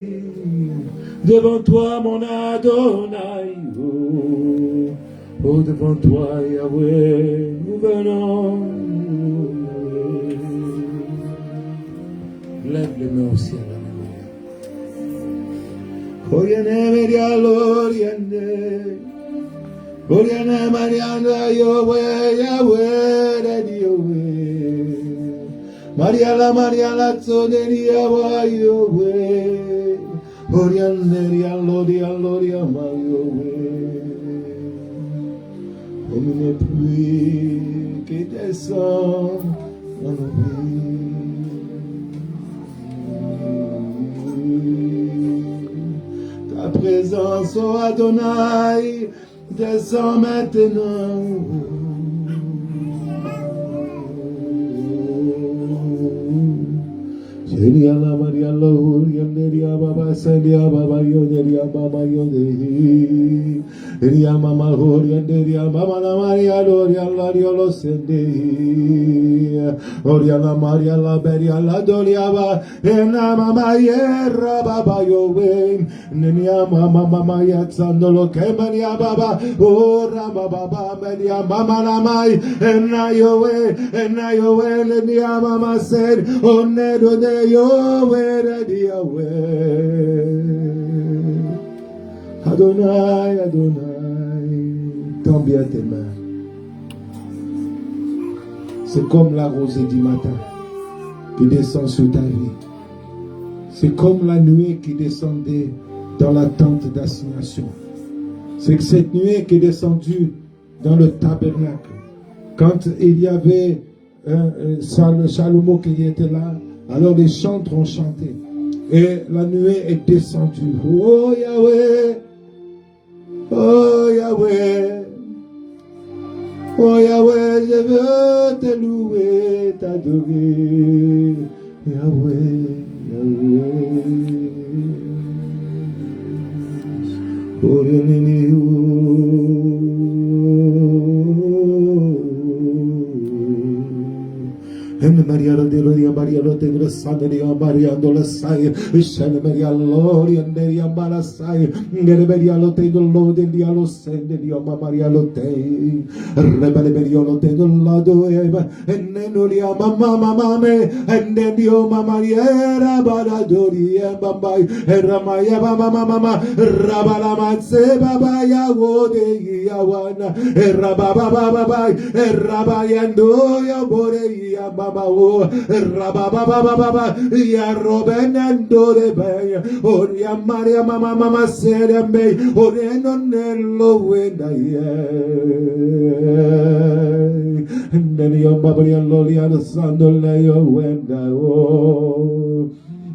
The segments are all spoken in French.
Devant toi, mon Adonai, oh, devant toi, Yahweh, nous venons. Lève les mains au ciel, alléluia. Oriane, Maria, Loriane, Oriane, Mariana, Yahweh, Yahweh, Yahweh. Maria la Tsoderia, Yahweh. Oriane, Loria, Yahweh. Comme une pluie qui descend dans nos vies. Ta présence, oh Adonai, descend maintenant. Seria la Maria Loria, Neria Baba, Seria Baba, Yoderia Baba, Yodehi. Ria Mama Horia, Neria Mama la Maria Loria, Lario lo Sendi. Oria la Maria la Beria la Doriaba, Ena Mama Yerra Baba Yowe. Nenia Mama Yatsandolo Kemania Baba, Ora Baba, Media Mama la Mai, Ena Yowe, Nenia Mama said, Onedo de Yahweh, Adonai, tends bien tes mains. C'est comme la rosée du matin qui descend sur ta vie. C'est comme la nuée qui descendait dans la tente d'assignation. C'est que cette nuée qui est descendue dans le tabernacle. Quand il y avait Salomon qui était là, alors les chantres ont chanté. Et la nuée est descendue. Oh Yahweh, oh Yahweh, oh Yahweh, je veux te louer, t'adorer. Yahweh, oh Yahweh. Maria Rodelia, Maria Rodelia, Sandelia, Maria Dolasai, Shan Maria Lori, and Delia Malasai, Nerebelia Lotego, Lodelia, Losendelia, Maria Lote, Rebellia Lotego, Lado, and Nenulia, Mamma, and then Dio Maria, Badadori, and Bambai, and Ramaya, Mama, Rabalama, Sebabaya, Wode, Yawana, and Rababa, and Rabayando, Yabore, Baba, Rababa, Ya Robenando de Bay, or Ya Maria Mama said and Bay, or Enonello Wenda, and then your Babia Lolia, the Sando Leo Wenda, oh.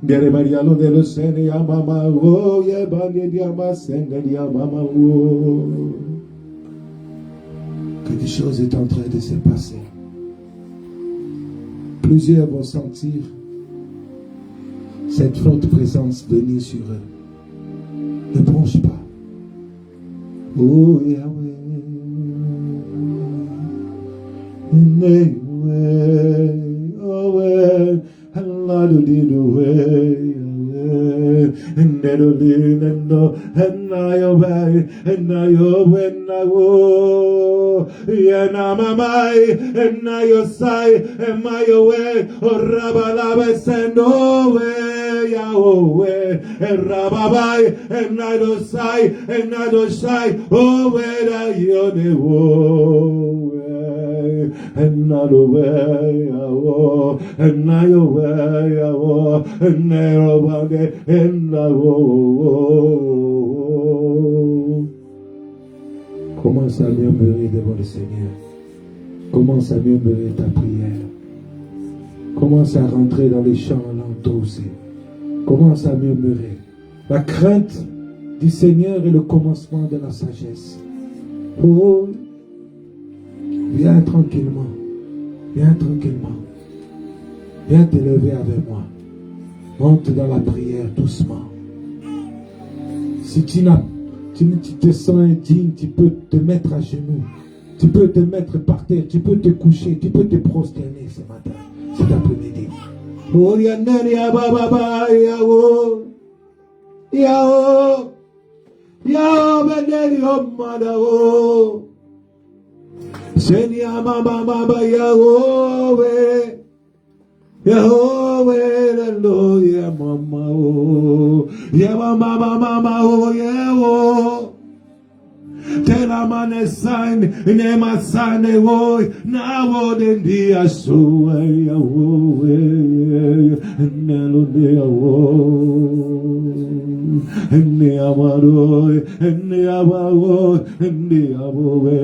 Dere Marialo de Lucenia Mama, oh, ye Bani Diama, Sendia Mama, oh. Quelque chose est en train de se passer. Plusieurs vont sentir cette forte présence venir sur eux. Ne bronche pas. Oh Yahweh, Yahweh, oh ouais, Allah do the way. And I know, and I obey, and I obey, and I will. And I'm a my, and I your side, and my way, or Rabalaba send away, Yahweh, and Rababai, and I don't sigh, and I don't shy, oh, where are you, the woe, and not away, and I away, and there about it, and I commence à murmurer devant le Seigneur. Commence à murmurer ta prière. Commence à rentrer dans les chants l'endossé. Commence à murmurer. La crainte du Seigneur est le commencement de la sagesse. Oh, viens tranquillement. Viens tranquillement. Viens te lever avec moi. Monte dans la prière doucement. Si tu te sens indigne, tu peux te mettre à genoux. Tu peux te mettre par terre. Tu peux te coucher. Tu peux te prosterner ce matin, cet après-midi. Yahoo, Yahoo, Benelio, Madao. Seigneur, Mama, Yahweh, Yahweh, Hallelujah, Mama, oh, Mama, oh, Yahweh. Tela mane sign, ne ma sign, oh, na wo den dia so, Yahweh, Hallelujah, Enne amaro, enne amaro, enne amore,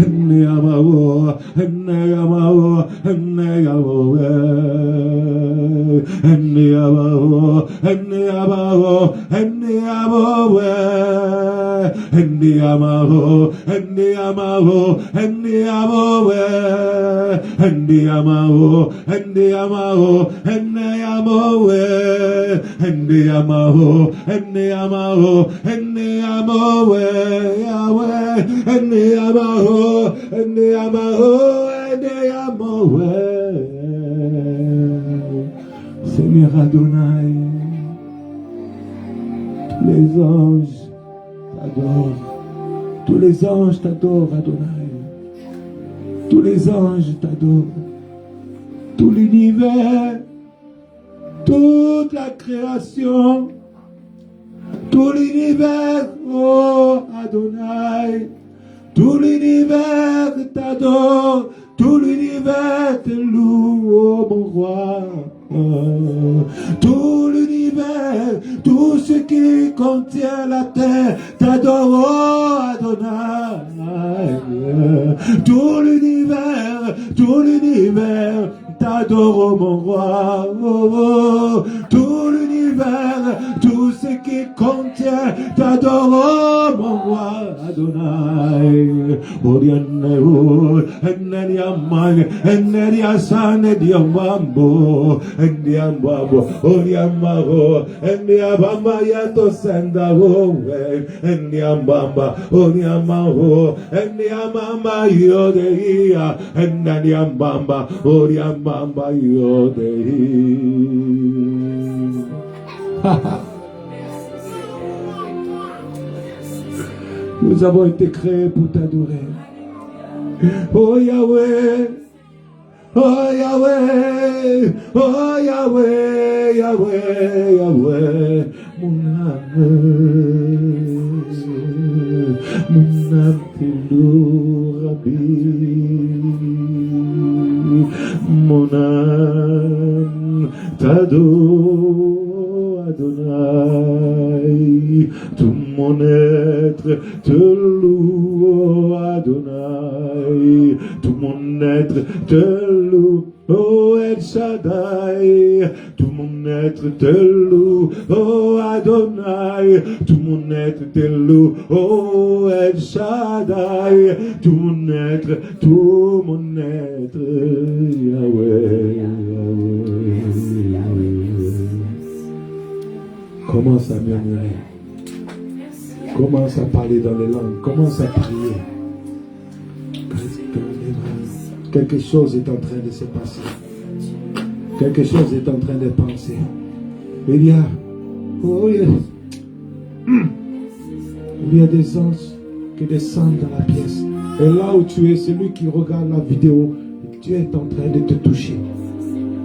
enne amaro, enne amaro, enne amore, enne amaro, enne amaro, enne amore, enne amaro, enne amaro, enne amore, enne amaro, enne amaro, enne amore. Ende amaro, ende amaro, ende amaro, Yahweh, ende amaro, ende amaro, ende amaro. Seigneur Adonai, tous les anges t'adorent, tous les anges t'adorent, Adonai, tous les anges t'adorent, tout l'univers. Toute la création, tout l'univers, oh Adonai, tout l'univers t'adore, tout l'univers te loue, oh mon roi. Tout l'univers, tout ce qui contient la terre t'adore, oh Adonai. Tout l'univers t'adore, oh mon roi. Tout l'univers, tout ce qui contient t'adore, oh mon roi Adonai. Orianero, Eneriamang, Eneriasan, Ediamambo. Endiambabo, Oriamaro, Endiabamba Yato Sendavo, Endiambamba, Oriamaro, Endiamamba Yodeia, Endiambamba, Oriamamba Yodeia. Nous avons été créés pour t'adorer. Oh Yahweh. Oh Yahweh, oh Yahweh, Yahweh, Yahweh, mon âme te loue, Rabbi, mon âme t'adore, Adonai, tout mon être te loue, Adonai, tout mon être te loue, oh El Shaddai, tout mon être te loue, oh Adonai, tout mon être te loue, oh El Shaddai, tout mon être, Yahweh, Yahweh. Commence à murmurer, commence à parler dans les langues, commence à prier. Quelque chose est en train de se passer. Quelque chose est en train de penser. Il y a des anges qui descendent dans la pièce. Et là où tu es, celui qui regarde la vidéo, Dieu est en train de te toucher.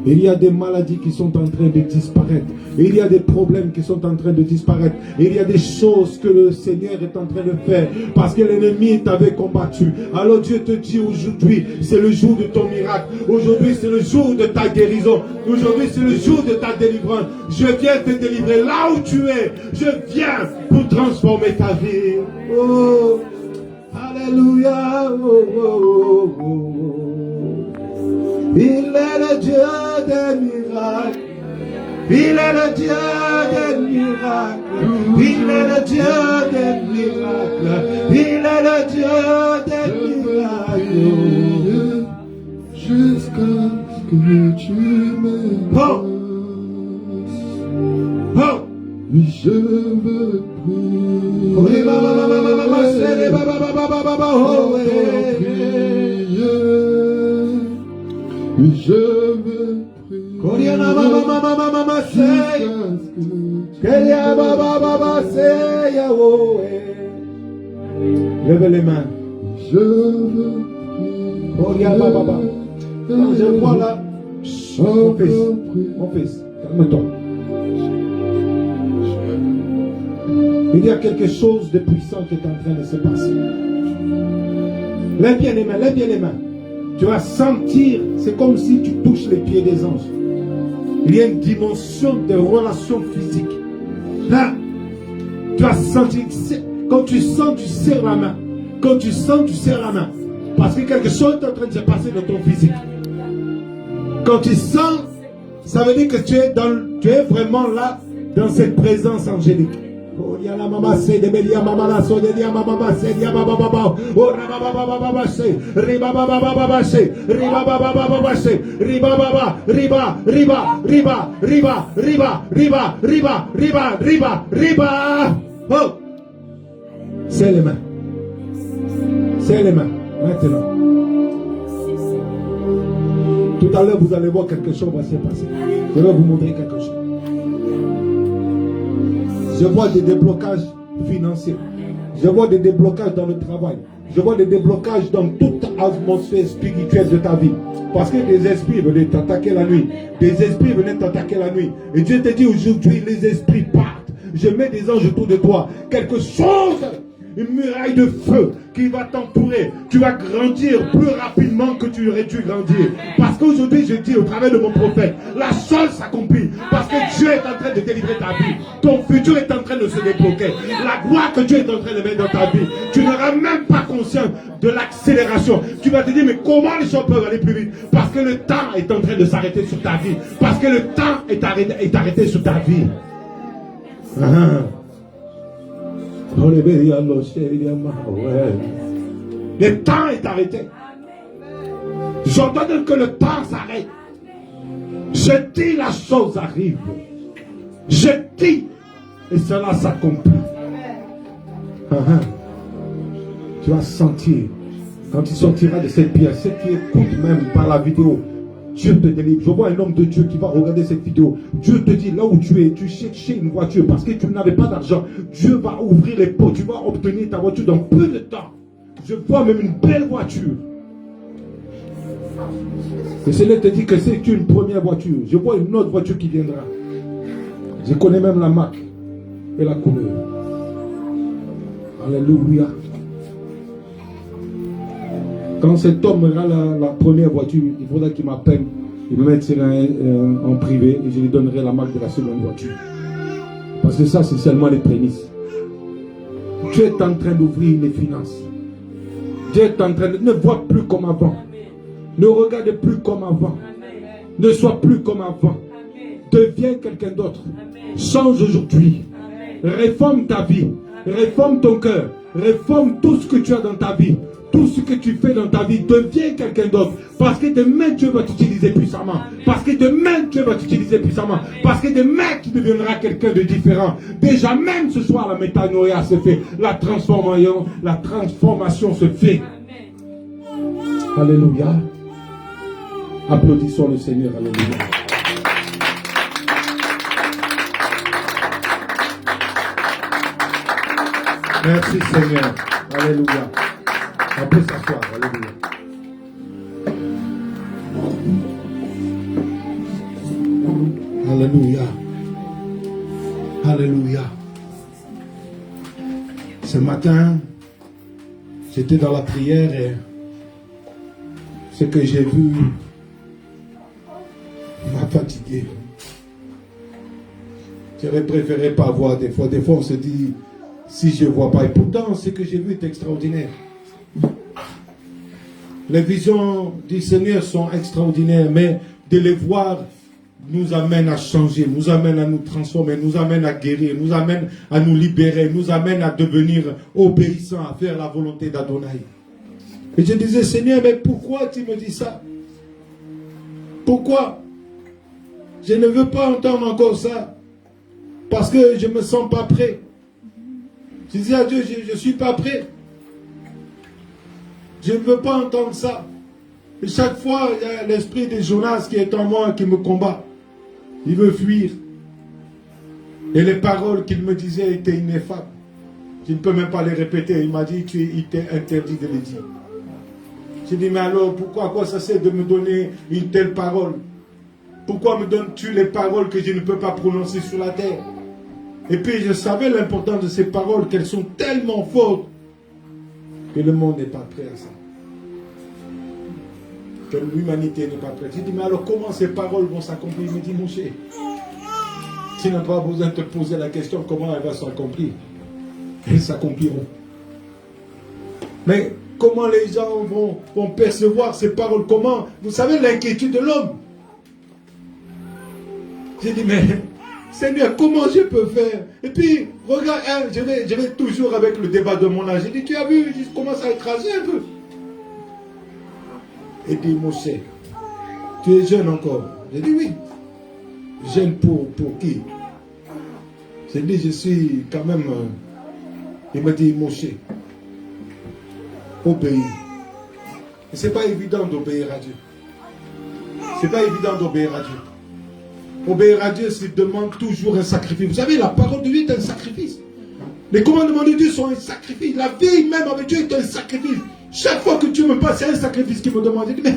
Il y a des maladies qui sont en train de disparaître. Il y a des problèmes qui sont en train de disparaître. Il y a des choses que le Seigneur est en train de faire parce que l'ennemi t'avait combattu. Alors Dieu te dit aujourd'hui, c'est le jour de ton miracle. Aujourd'hui, c'est le jour de ta guérison. Aujourd'hui, c'est le jour de ta délivrance. Je viens te délivrer là où tu es. Je viens pour transformer ta vie. Oh, alléluia. Oh, oh, oh, oh. Il est le Dieu des miracles. Il est le Dieu des miracles. Il est le Dieu des miracles. Il est le Dieu des miracles. Jusqu'à ce que tu m'aimes. Oh. Oh. Oui, je veux prier. Oui, oui, je veux prier. Oui, je veux Levez les mains. Je veux Oh, Baba. Quand je vois là, mon fils, calme-toi. Il y a quelque chose de puissant qui est en train de se passer. Lève bien les mains, lève bien les mains. Tu vas sentir, c'est comme si tu touches les pieds des anges. Il y a une dimension de relation physique. Là, tu vas sentir, quand tu sens, tu serres la main. Quand tu sens, tu serres la main. Parce que quelque chose est en train de se passer dans ton physique. Quand tu sens, ça veut dire que tu es vraiment là, dans cette présence angélique. Oh, ya la mama se de belia mama la so de dia mama se dia baba baba. Oh, raba baba baba se, riba baba baba se, riba baba baba se, riba baba, riba, riba, riba, riba, riba, riba, riba, riba, riba, riba. Oh, c'est les mains. C'est les mains. Maintenant. Tout à l'heure, vous allez voir quelque chose va se passer. Je vais vous montrer quelque chose. Je vois des déblocages financiers. Je vois des déblocages dans le travail. Je vois des déblocages dans toute atmosphère spirituelle de ta vie. Parce que des esprits venaient t'attaquer la nuit. Des esprits venaient t'attaquer la nuit. Et Dieu te dit aujourd'hui, les esprits partent. Je mets des anges autour de toi. Quelque chose, une muraille de feu qui va t'entourer. Tu vas grandir plus rapidement que tu aurais dû grandir. Parce qu'aujourd'hui, je dis au travers de mon prophète, la chose s'accomplit. Parce que Dieu est en train de délivrer ta vie. Ton futur est en train de se débloquer. La gloire que Dieu est en train de mettre dans ta vie. Tu n'auras même pas conscience de l'accélération. Tu vas te dire, mais comment les choses peuvent aller plus vite? Parce que le temps est en train de s'arrêter sur ta vie. Parce que le temps est arrêté sur ta vie. Le temps est arrêté. J'ordonne que le temps s'arrête. Je dis la chose arrive. Je dis et cela s'accomplit. Tu vas sentir quand tu sortiras de cette pièce, ceux qui écoutent même par la vidéo, Dieu te délivre. Je vois un homme de Dieu qui va regarder cette vidéo. Dieu te dit, là où tu es, tu cherchais une voiture parce que tu n'avais pas d'argent. Dieu va ouvrir les portes. Tu vas obtenir ta voiture dans peu de temps. Je vois même une belle voiture. Le Seigneur te dit que c'est une première voiture. Je vois une autre voiture qui viendra. Je connais même la marque et la couleur. Alléluia. Quand cet homme aura la première voiture, il faudra qu'il m'appelle. Il me mettra en privé et je lui donnerai la marque de la seconde voiture. Parce que ça, c'est seulement les prémices. Dieu est en train d'ouvrir les finances. Dieu est en train de... Ne vois plus comme avant. Ne regarde plus comme avant. Ne sois plus comme avant. Deviens quelqu'un d'autre. Change aujourd'hui. Réforme ta vie. Réforme ton cœur. Réforme tout ce que tu as dans ta vie. Tout ce que tu fais dans ta vie, deviens quelqu'un d'autre. Parce que demain, Dieu va t'utiliser puissamment. Parce que demain, Dieu va t'utiliser puissamment. Parce que demain, tu deviendras quelqu'un de différent. Déjà même ce soir, la métanoïa se fait. La transformation se fait. Alléluia. Applaudissons le Seigneur. Alléluia. Merci Seigneur. Alléluia. On peut s'asseoir. Alléluia. Alléluia. Alléluia. Ce matin, j'étais dans la prière et ce que j'ai vu m'a fatigué. J'aurais préféré pas voir des fois. Des fois, on se dit, si je ne vois pas. Et pourtant, ce que j'ai vu est extraordinaire. Les visions du Seigneur sont extraordinaires, mais de les voir nous amène à changer, nous amène à nous transformer, nous amène à guérir, nous amène à nous libérer, nous amène à devenir obéissants, à faire la volonté d'Adonai. Et je disais, Seigneur, mais pourquoi tu me dis ça? Pourquoi? Je ne veux pas entendre encore ça, parce que je ne me sens pas prêt. Je disais à Dieu, je ne suis pas prêt. Je ne veux pas entendre ça. Et chaque fois, il y a l'esprit de Jonas qui est en moi, qui me combat. Il veut fuir. Et les paroles qu'il me disait étaient ineffables. Je ne peux même pas les répéter. Il m'a dit, il t'est interdit de les dire. J'ai dit, mais alors, pourquoi, à quoi ça sert de me donner une telle parole? Pourquoi me donnes-tu les paroles que je ne peux pas prononcer sur la terre? Et puis, je savais l'importance de ces paroles, qu'elles sont tellement fortes que le monde n'est pas prêt à ça. Que l'humanité n'est pas prête. J'ai dit, mais alors, comment ces paroles vont s'accomplir? Il me dit, mon cher, tu n'as pas besoin de te poser la question comment elles vont s'accomplir. Elles s'accompliront. Mais comment les gens vont percevoir ces paroles? Comment? Vous savez l'inquiétude de l'homme. J'ai dit, mais Seigneur, comment je peux faire? Et puis, regarde, hein, je vais toujours avec le débat de mon âge. J'ai dit, tu as vu, je commence à écraser un peu. Et puis, mon cher, tu es jeune encore. J'ai dit, oui. Jeune pour qui? J'ai dit, je suis quand même... il m'a dit, mon cher, obéis. Et c'est pas évident d'obéir à Dieu. C'est pas évident d'obéir à Dieu. Obéir à Dieu, ça demande toujours un sacrifice. Vous savez, la parole de Dieu est un sacrifice. Les commandements de Dieu sont un sacrifice. La vie même avec Dieu est un sacrifice. Chaque fois que Dieu me passe, c'est un sacrifice qu'il me demande. Je dis, mais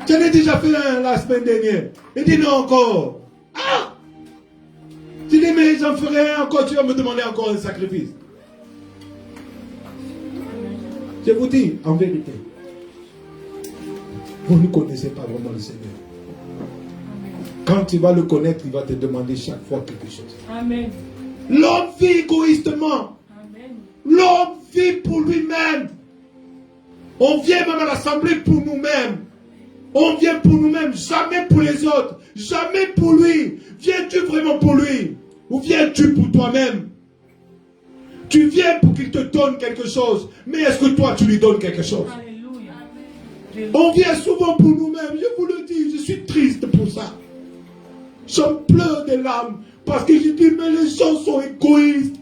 j'en ai déjà fait un la semaine dernière. Il dit, non encore. Ah! Je dis, mais j'en ferai un encore. Tu vas me demander encore un sacrifice. Je vous dis, en vérité, vous ne connaissez pas vraiment le Seigneur. Quand tu vas le connaître, il va te demander chaque fois quelque chose. Amen. L'homme vit égoïstement. Amen. L'homme vit pour lui-même. On vient même à l'assemblée pour nous-mêmes. On vient pour nous-mêmes, jamais pour les autres. Jamais pour lui. Viens-tu vraiment pour lui? Ou viens-tu pour toi-même? Tu viens pour qu'il te donne quelque chose. Mais est-ce que toi, tu lui donnes quelque chose? Alléluia. On vient souvent pour nous-mêmes. Je vous le dis, je suis triste pour ça. J'en pleure des larmes. Parce que je dis, mais les gens sont égoïstes.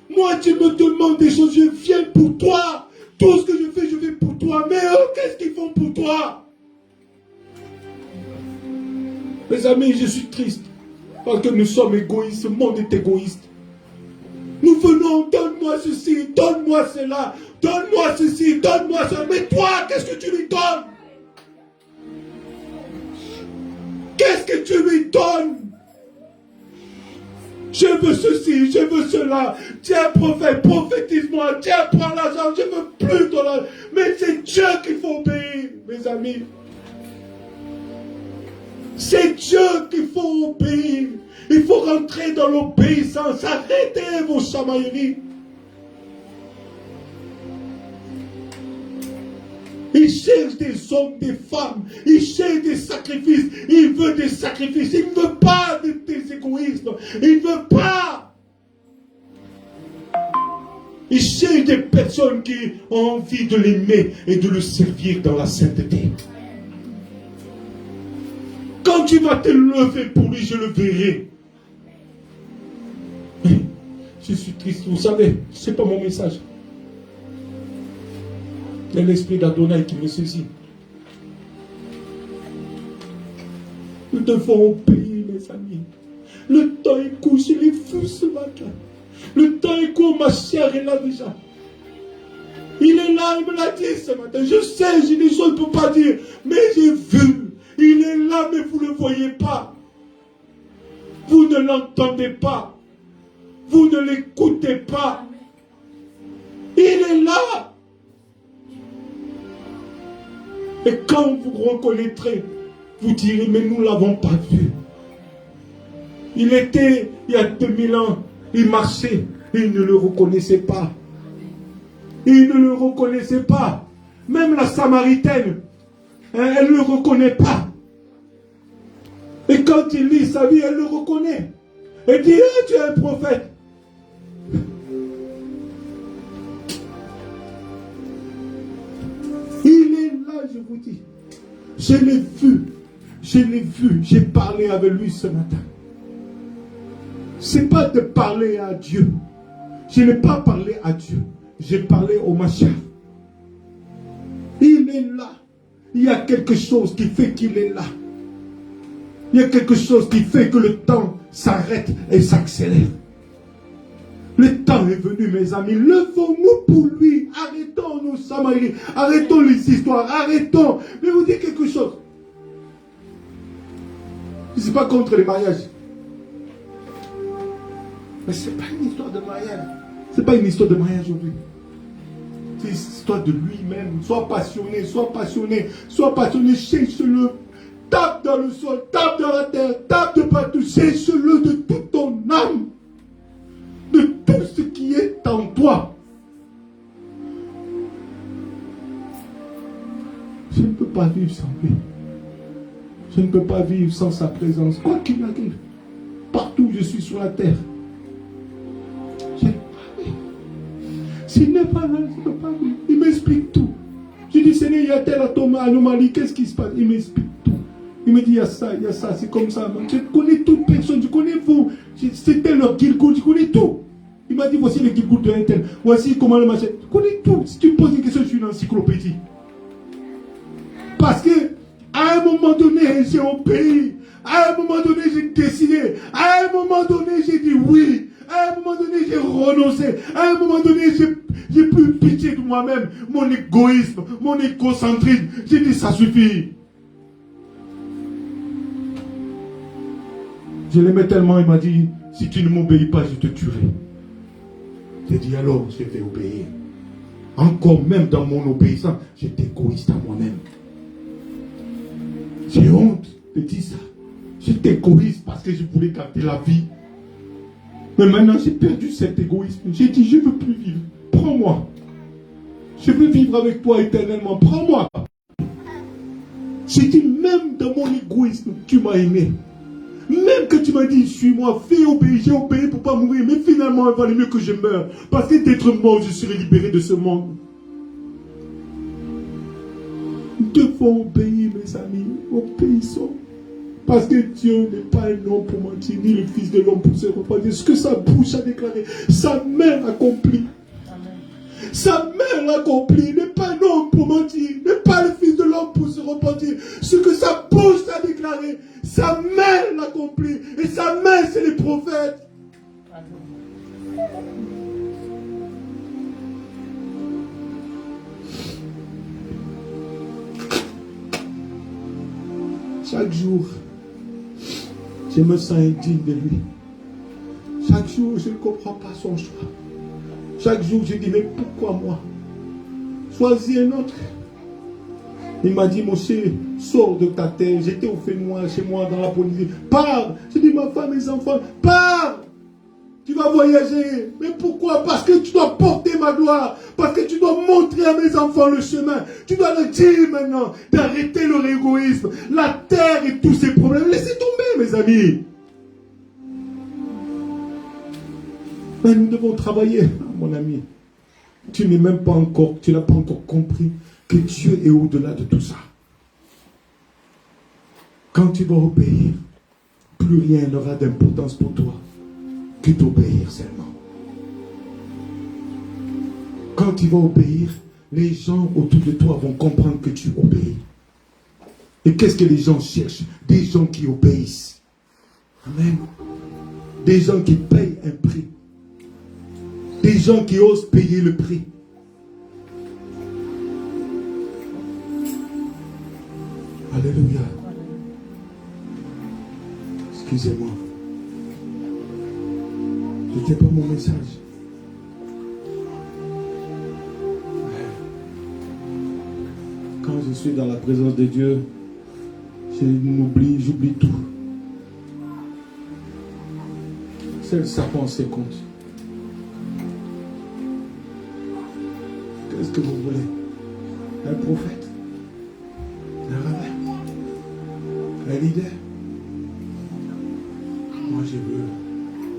Moi, tu me demandes des choses, je viens pour toi. Tout ce que je fais pour toi. Mais eux, qu'est-ce qu'ils font pour toi? Mes amis, je suis triste. Parce que nous sommes égoïstes. Ce monde est égoïste. Nous venons, donne-moi ceci, donne-moi cela, donne-moi ceci, donne-moi cela. Mais toi, qu'est-ce que tu lui donnes? Qu'est-ce que tu lui donnes? Je veux ceci, je veux cela. Tiens, prophète, prophétise-moi. Tiens, prends l'argent, je veux plus de l'argent. Mais c'est Dieu qu'il faut obéir, mes amis. C'est Dieu qu'il faut obéir. Il faut rentrer dans l'obéissance. Arrêtez vos chamailleries. Il cherche des hommes, des femmes. Il cherche des sacrifices. Il veut des sacrifices. Il ne veut pas des égoïsmes. Il ne veut pas. Il cherche des personnes qui ont envie de l'aimer et de le servir dans la sainteté. Quand tu vas te lever pour lui, je le verrai. Je suis triste, vous savez, ce n'est pas mon message. Il y a l'esprit d'Adonai qui me saisit. Nous devons obéir, mes amis. Le temps est court, je l'ai vu ce matin. Le temps est court, ma chère est là déjà. Il est là, il me l'a dit ce matin. Je sais, j'ai des choses que je ne peux pas dire, mais j'ai vu. Il est là, mais vous ne le voyez pas. Vous ne l'entendez pas. Vous ne l'écoutez pas. Il est là. Et quand vous reconnaîtrez, vous direz, mais nous ne l'avons pas vu. Il était, il y a 2000 ans, il marchait, et il ne le reconnaissait pas. Il ne le reconnaissait pas. Même la Samaritaine, hein, elle ne le reconnaît pas. Et quand il lit sa vie, elle le reconnaît. Elle dit, ah, tu es un prophète. Il est là, je vous dis. Je l'ai vu. Je l'ai vu. J'ai parlé avec lui ce matin. Ce n'est pas de parler à Dieu. Je n'ai pas parlé à Dieu. J'ai parlé au Mashiach. Il est là. Il y a quelque chose qui fait qu'il est là. Il y a quelque chose qui fait que le temps s'arrête et s'accélère. Le temps est venu, mes amis. Levons-nous pour lui. Arrêtons nos samaries. Arrêtons les histoires. Arrêtons. Mais je vous dis quelque chose. Je ne suis pas contre les mariages. Mais ce n'est pas une histoire de mariage. Ce n'est pas une histoire de mariage aujourd'hui. C'est une histoire de lui-même. Sois passionné, sois passionné, sois passionné. Cherche-le. Tape dans le sol, tape dans la terre, tape de partout. Cherche-le de toute ton âme. De tout ce qui est en toi. Je ne peux pas vivre sans lui. Je ne peux pas vivre sans sa présence. Quoi qu'il arrive, partout où je suis sur la terre. S'il n'est pas là, je ne peux pas vivre. Il m'explique tout. Je dis, Seigneur, il y a telle anomalie, qu'est-ce qui se passe? Il m'explique tout. Il me dit, il y a ça, c'est comme ça. Je connais toute personne, je connais vous. C'était leur Gilgoul, je connais tout. Il m'a dit, voici le Gilgoul de un tel. Voici comment le machin. Je connais tout. Si tu me poses une question, je suis une encyclopédie. Parce que, à un moment donné, j'ai obéi. À un moment donné, j'ai décidé. À un moment donné, j'ai dit oui. À un moment donné, j'ai renoncé. À un moment donné, j'ai plus pitié de moi-même. Mon égoïsme, mon égocentrisme. J'ai dit, ça suffit. Je l'aimais tellement, il m'a dit, si tu ne m'obéis pas, je te tuerai. J'ai dit, alors, je vais obéir. Encore même dans mon obéissance, j'étais égoïste à moi-même. J'ai honte de dire ça. J'étais égoïste parce que je voulais garder la vie. Mais maintenant, j'ai perdu cet égoïsme. J'ai dit, je ne veux plus vivre. Prends-moi. Je veux vivre avec toi éternellement. Prends-moi. J'ai dit, même dans mon égoïsme, tu m'as aimé. Même que tu m'as dit, suis-moi, fais obéir, j'ai obéi pour ne pas mourir. Mais finalement, il valait mieux que je meure. Parce que d'être mort, je serai libéré de ce monde. Nous devons obéir, mes amis. Obéissons. Parce que Dieu n'est pas un homme pour mentir, ni le Fils de l'homme pour se repentir. Ce que sa bouche a déclaré, sa main accomplit. Sa main l'accomplit. Il n'est pas un homme pour mentir, n'est pas le Fils de l'homme pour se repentir. Ce que sa bouche a déclaré, sa main l'accomplit. Et sa main, c'est les prophètes. Chaque jour, je me sens indigne de lui. Chaque jour, je ne comprends pas son choix. Chaque jour, je dis, mais pourquoi moi? Choisis un autre. Il m'a dit, Moshe, sors de ta terre. J'étais au Fénois, chez moi, dans la Polynésie. Pars. Je dis, ma femme, mes enfants, pars. Tu vas voyager. Mais pourquoi? Parce que tu dois porter ma gloire. Parce que tu dois montrer à mes enfants le chemin. Tu dois leur dire maintenant d'arrêter leur égoïsme. La terre et tous ses problèmes. Laissez tomber, mes amis. Mais nous devons travailler, mon ami. Tu n'es même pas encore, tu n'as pas encore compris que Dieu est au-delà de tout ça. Quand tu vas obéir, plus rien n'aura d'importance pour toi que d'obéir seulement. Quand tu vas obéir, les gens autour de toi vont comprendre que tu obéis. Et qu'est-ce que les gens cherchent? Des gens qui obéissent. Amen. Des gens qui payent un prix. Des gens qui osent payer le prix. Alléluia. Excusez-moi. Ce n'était pas mon message. Quand je suis dans la présence de Dieu, j'oublie tout. Seule sa pensée compte. Qu'est-ce que vous voulez? Un prophète? Un rabbin? Un leader? Moi je veux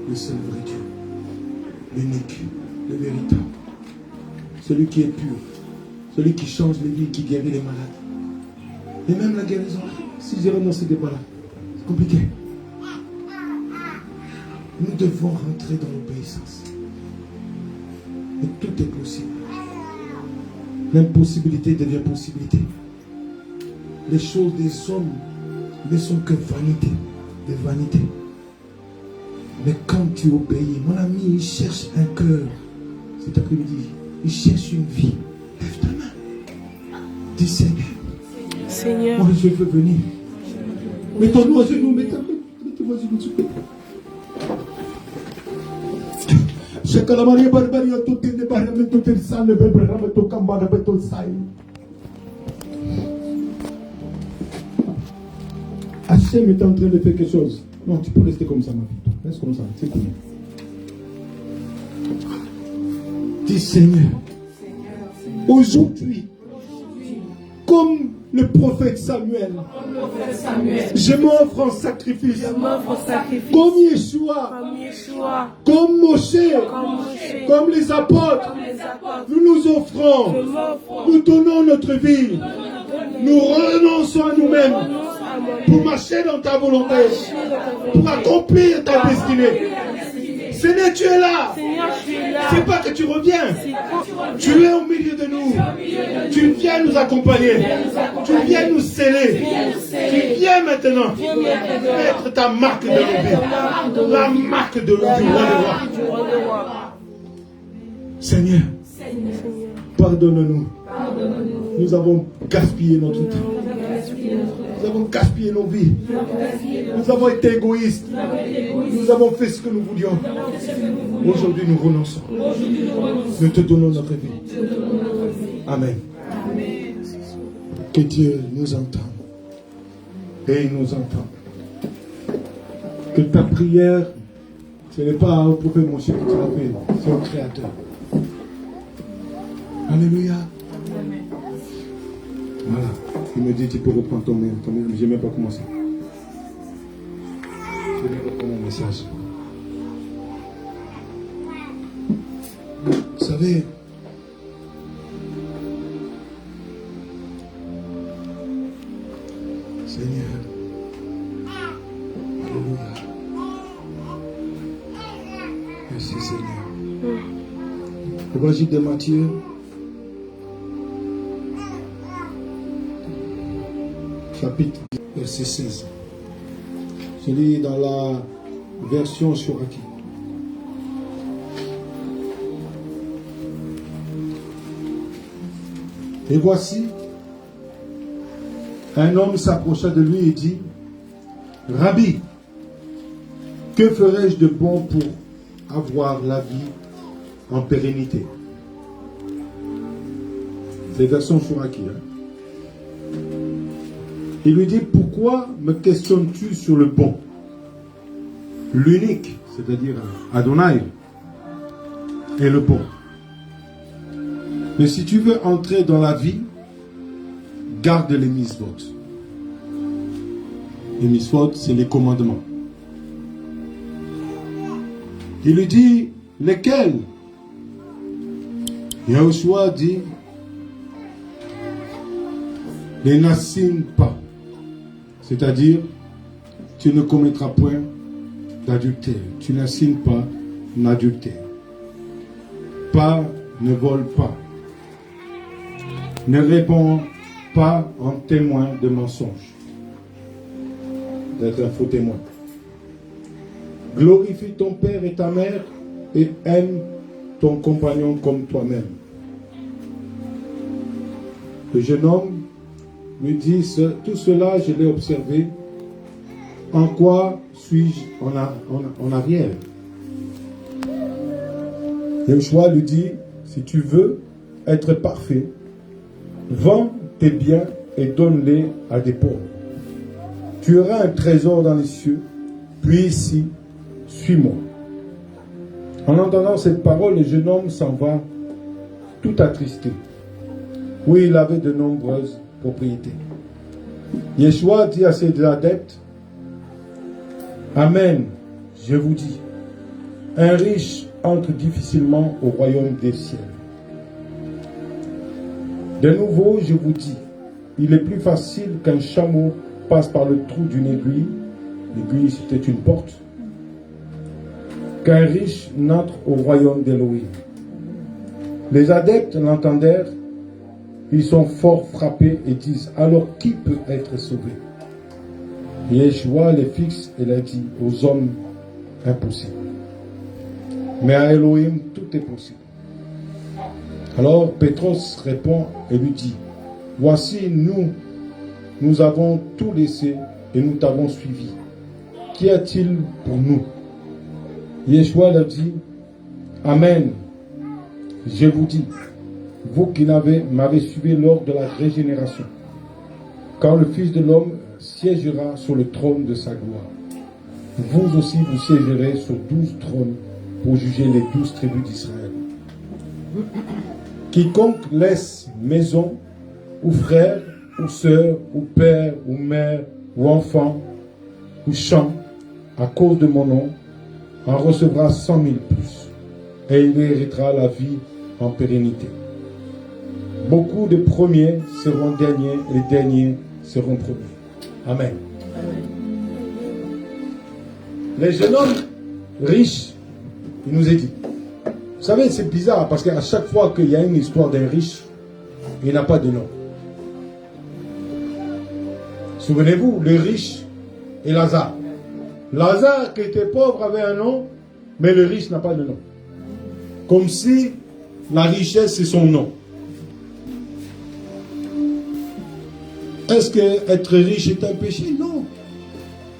le seul vrai Dieu, l'unique, le véritable, celui qui est pur, celui qui change les vies, qui guérit les malades. Et même la guérison, si je renonce à ces débats-là, c'est compliqué. Nous devons rentrer dans l'obéissance. Et tout est possible. L'impossibilité devient possibilité. Les choses des hommes ne sont que vanité, des vanités. Mais quand tu obéis, mon ami, il cherche un cœur. Cet après-midi, il cherche une vie. Lève ta main. Dis Seigneur. Seigneur. Moi, je veux venir. Mettons-nous à genoux, mettez-moi à genoux, s'il te plaît. Hachem est en train de faire quelque chose. Non, tu peux rester comme ça, ma vie. Reste comme ça, c'est cool. Dis Seigneur, aujourd'hui, comme le prophète Samuel, je m'offre en sacrifice. Comme Yeshua, comme Moshe, comme les apôtres, nous nous offrons, nous donnons notre vie, nous renonçons à nous-mêmes pour marcher dans ta volonté, pour accomplir ta destinée. Seigneur, tu es là. C'est pas que tu reviens. Tu es au milieu de nous. Tu viens nous accompagner. Tu viens nous sceller. Tu viens maintenant mettre ta marque de l'obéissance. La marque de l'obéissance. Seigneur, pardonne-nous. Nous avons gaspillé notre temps. Nous avons gaspillé nos vies. Nous avons été égoïstes. Nous avons fait ce que nous voulions. Aujourd'hui, nous renonçons. Nous te donnons notre vie. Amen. Que Dieu nous entende. Et il nous entend. Que ta prière, ce n'est pas au prophète Moshe que tu l'as fait, c'est au Créateur. Alléluia. Voilà. Il me dit, tu peux reprendre ton mail. Je n'ai même pas commencé. Je vais reprendre un message. Vous savez, Seigneur, alléluia. Merci Seigneur. Évangile de Matthieu. Chapitre verset 16. Je lis dans la version Shoraki. Et voici, un homme s'approcha de lui et dit, Rabbi, que ferais-je de bon pour avoir la vie en pérennité? C'est version Shoraki. Il lui dit, pourquoi me questionnes-tu sur le bon? L'unique, c'est-à-dire Adonai, est le bon. Mais si tu veux entrer dans la vie, garde les mitzvot. Les mitzvot, c'est les commandements. Il lui dit, lesquels? Yahushua dit, ne n'assigne pas. C'est-à-dire, tu ne commettras point d'adultère. Tu n'assignes pas d'adultère. Pas, ne vole pas. Ne réponds pas en témoin de mensonge. D'être un faux témoin. Glorifie ton père et ta mère et aime ton compagnon comme toi-même. Le jeune homme lui dit, tout cela je l'ai observé, en quoi suis-je en arrière? Yeshua lui dit, si tu veux être parfait, vends tes biens et donne-les à des pauvres. Tu auras un trésor dans les cieux, puis ici, suis-moi. En entendant cette parole, le jeune homme s'en va tout attristé. Oui, il avait de nombreuses propriétés. Yeshua dit à ses adeptes, Amen, je vous dis, un riche entre difficilement au royaume des cieux. De nouveau, je vous dis, il est plus facile qu'un chameau passe par le trou d'une aiguille, l'aiguille c'était une porte, qu'un riche n'entre au royaume d'Élohim. Les adeptes l'entendèrent, ils sont fort frappés et disent, alors qui peut être sauvé? Yeshua les fixe et leur dit, aux hommes, impossible. Mais à Elohim, tout est possible. Alors Pétros répond et lui dit, voici nous avons tout laissé et nous t'avons suivi. Qu'y a-t-il pour nous? Yeshua leur dit, Amen, je vous dis, vous qui m'avez suivi lors de la régénération, quand le Fils de l'homme siégera sur le trône de sa gloire, vous aussi vous siégerez sur 12 trônes pour juger les 12 tribus d'Israël. Quiconque laisse maison, ou frère, ou sœur, ou père, ou mère, ou enfant, ou champ, à cause de mon nom, en recevra 100 000 plus, et il héritera la vie en pérennité. Beaucoup de premiers seront derniers, et les derniers seront premiers. Amen. Les jeunes hommes riches, il nous est dit. Vous savez, c'est bizarre, parce qu'à chaque fois qu'il y a une histoire d'un riche, il n'a pas de nom. Souvenez-vous, le riche et Lazare. Lazare, qui était pauvre, avait un nom, mais le riche n'a pas de nom. Comme si la richesse, c'est son nom. Est-ce qu'être riche est un péché? Non.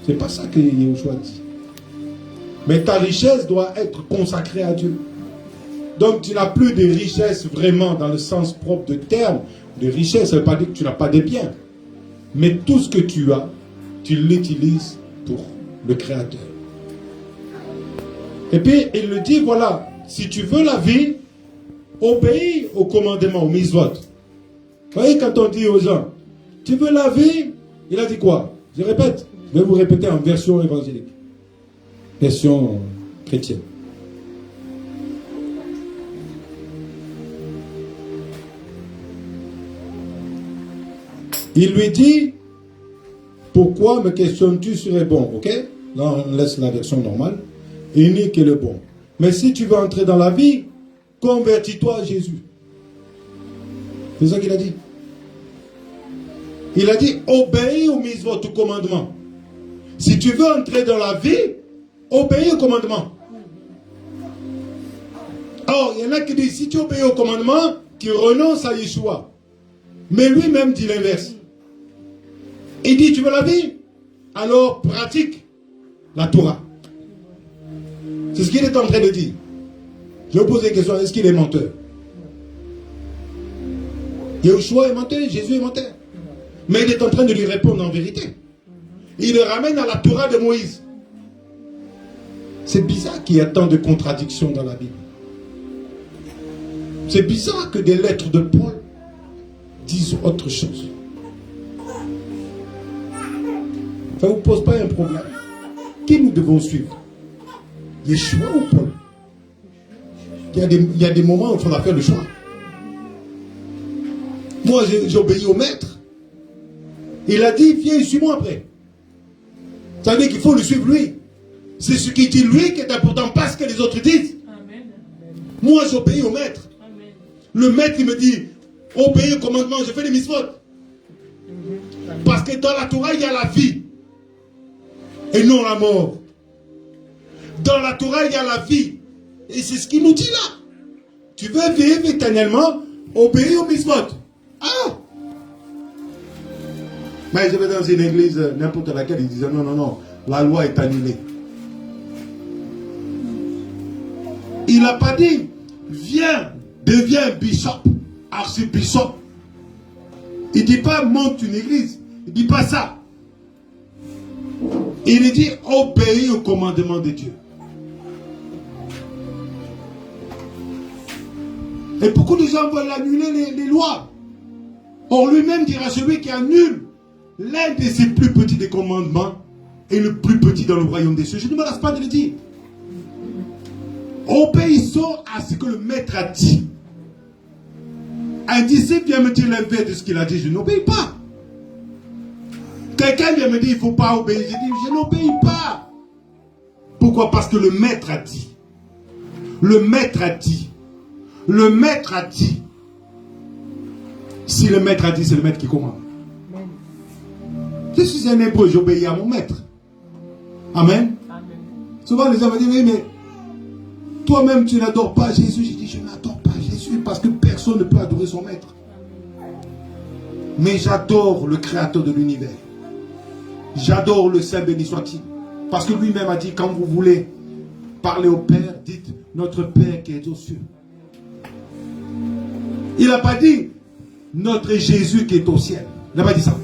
C'est pas ça que Yeshua dit. Mais ta richesse doit être consacrée à Dieu. Donc tu n'as plus de richesse vraiment dans le sens propre de terme. De richesse, ça ne veut pas dire que tu n'as pas de biens. Mais tout ce que tu as, tu l'utilises pour le Créateur. Et puis il le dit, voilà, si tu veux la vie, obéis au commandement, au mitzvot. Vous voyez, quand on dit aux gens, tu veux la vie, il a dit quoi? Je répète, je vais vous répéter en version évangélique. Version chrétienne. Il lui dit, pourquoi me questionnes-tu sur le bon? Ok? Là, on laisse la version normale. Unique et le bon. Mais si tu veux entrer dans la vie, convertis-toi à Jésus. C'est ça qu'il a dit. Il a dit, obéis au mitzvot, au commandement. Si tu veux entrer dans la vie, obéis au commandement. Or, il y en a qui disent, si tu obéis au commandement, tu renonces à Yeshua. Mais lui-même dit l'inverse. Il dit, tu veux la vie? Alors pratique la Torah. C'est ce qu'il est en train de dire. Je vais poser une question, est-ce qu'il est menteur? Yeshua est menteur, Jésus est menteur. Mais il est en train de lui répondre en vérité. Il le ramène à la Torah de Moïse. C'est bizarre qu'il y ait tant de contradictions dans la Bible. C'est bizarre que des lettres de Paul disent autre chose. Ça ne vous pose pas un problème? Qui nous devons suivre? Yeshua ou Paul? Il y a des moments où il faudra faire le choix. Moi, j'obéis au maître. Il a dit, viens, suis-moi après. Ça veut dire qu'il faut le suivre lui. C'est ce qu'il dit lui qui est important, pas ce que les autres disent. Amen. Moi, j'obéis au maître. Amen. Le maître, il me dit, obéis au commandement, je fais des mitzvot. Parce que dans la Torah, il y a la vie. Et non la mort. Dans la Torah, il y a la vie. Et c'est ce qu'il nous dit là. Tu veux vivre éternellement, obéis au mitzvot. Ah! Mais je vais dans une église, n'importe laquelle, ils disaient non, non, non, la loi est annulée. Il n'a pas dit, viens, deviens bishop, archibishop. Il ne dit pas, monte une église. Il ne dit pas ça. Il dit, obéis au commandement de Dieu. Et beaucoup de gens veulent annuler les lois. Or lui-même dira, celui qui annule l'un de ses plus petits des commandements est le plus petit dans le royaume des cieux. Je ne me lasse pas de le dire. Obéissons à ce que le maître a dit. Un disciple vient me dire l'inverse de ce qu'il a dit, je n'obéis pas. Quelqu'un vient me dire, il ne faut pas obéir. Je dis, je n'obéis pas. Pourquoi? Parce que le maître a dit. Le maître a dit. Le maître a dit. Si le maître a dit, c'est le maître qui commande. Je suis un hébreu, j'obéis à mon maître. Amen. Amen. Souvent les gens me disent, oui, mais toi-même tu n'adores pas Jésus. Je dis, je n'adore pas Jésus parce que personne ne peut adorer son maître. Mais j'adore le créateur de l'univers. J'adore le Saint béni soit-il. Parce que lui-même a dit, quand vous voulez parler au Père, dites, notre Père qui est aux cieux. Il n'a pas dit, notre Jésus qui est au ciel. Il n'a pas dit ça.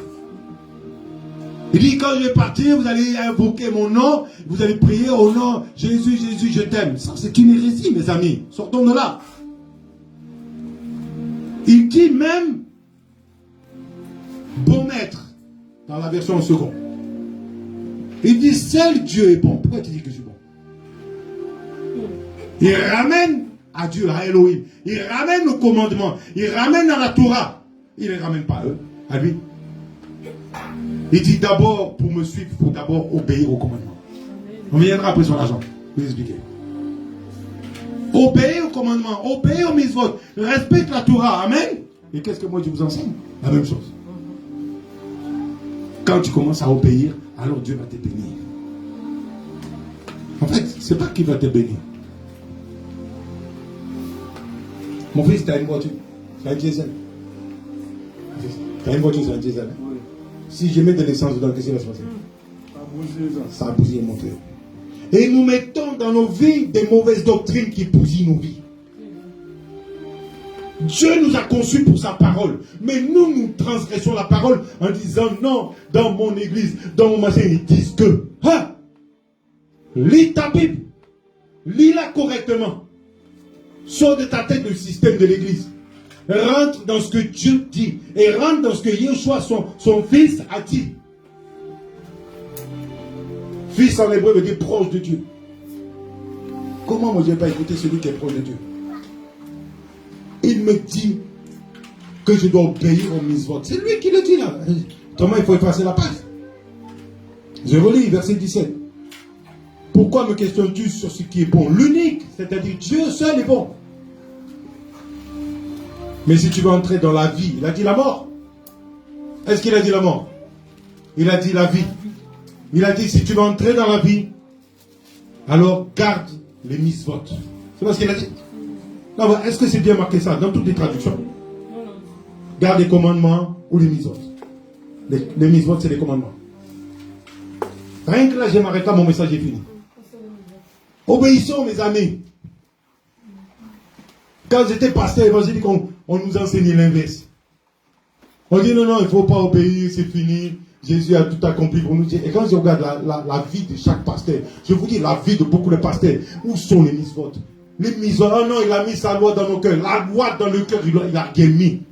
Il dit, quand je vais partir, vous allez invoquer mon nom, vous allez prier au nom, Jésus, Jésus, je t'aime. Ça, c'est une hérésie, mes amis. Sortons de là. Il dit même, bon maître, dans la version seconde. Il dit, seul Dieu est bon. Pourquoi tu dis que je suis bon? Il ramène à Dieu, à Elohim. Il ramène au commandement. Il ramène à la Torah. Il ne les ramène pas à eux, à lui. Il dit d'abord, pour me suivre, il faut d'abord obéir au commandement. On viendra après sur l'argent. Je vais vous expliquer. Obéir au commandement, obéir aux mitzvot, respecte la Torah. Amen. Et qu'est-ce que moi je vous enseigne? La même chose. Quand tu commences à obéir, alors Dieu va te bénir. En fait, c'est pas qu'il va te bénir. Mon fils, tu as une voiture. C'est un diesel. Tu as une voiture, c'est un diesel. Oui. Si je mets de l'essence dedans, qu'est-ce qui va se passer? Ça a bousillé mon cœur. Et nous mettons dans nos vies des mauvaises doctrines qui bousillent nos vies. Dieu nous a conçus pour sa parole. Mais nous transgressons la parole en disant non, dans mon église, dans mon machin, ils disent que. Hein? Lis ta Bible. Lis-la correctement. Sors de ta tête le système de l'église. Rentre dans ce que Dieu dit. Et rentre dans ce que Yeshua, son fils, a dit. Fils en hébreu veut dire proche de Dieu. Comment moi je ne vais pas écouter celui qui est proche de Dieu? Il me dit que je dois obéir aux mitzvot. C'est lui qui le dit là. Comment il faut effacer la page? Je relis verset 17. Pourquoi me questionnes-tu sur ce qui est bon? L'unique, c'est-à-dire Dieu seul est bon. Mais si tu veux entrer dans la vie, il a dit la mort. Est-ce qu'il a dit la mort? Il a dit la vie. Il a dit si tu veux entrer dans la vie, alors garde les mitzvot. C'est pas ce qu'il a dit? Non, est-ce que c'est bien marqué ça dans toutes les traductions? Garde les commandements ou les mitzvot. Les mitzvot, c'est les commandements. Rien que là, je m'arrête là, mon message est fini. Obéissons, mes amis. Quand j'étais pasteur évangélique, on nous enseignait l'inverse. On dit non, non, il ne faut pas obéir, c'est fini. Jésus a tout accompli pour nous. Et quand je regarde la vie de chaque pasteur, je vous dis la vie de beaucoup de pasteurs, où sont les mitzvot? Les mitzvot, oh non, il a mis sa loi dans nos cœurs. La loi dans le cœur, il a rien mis.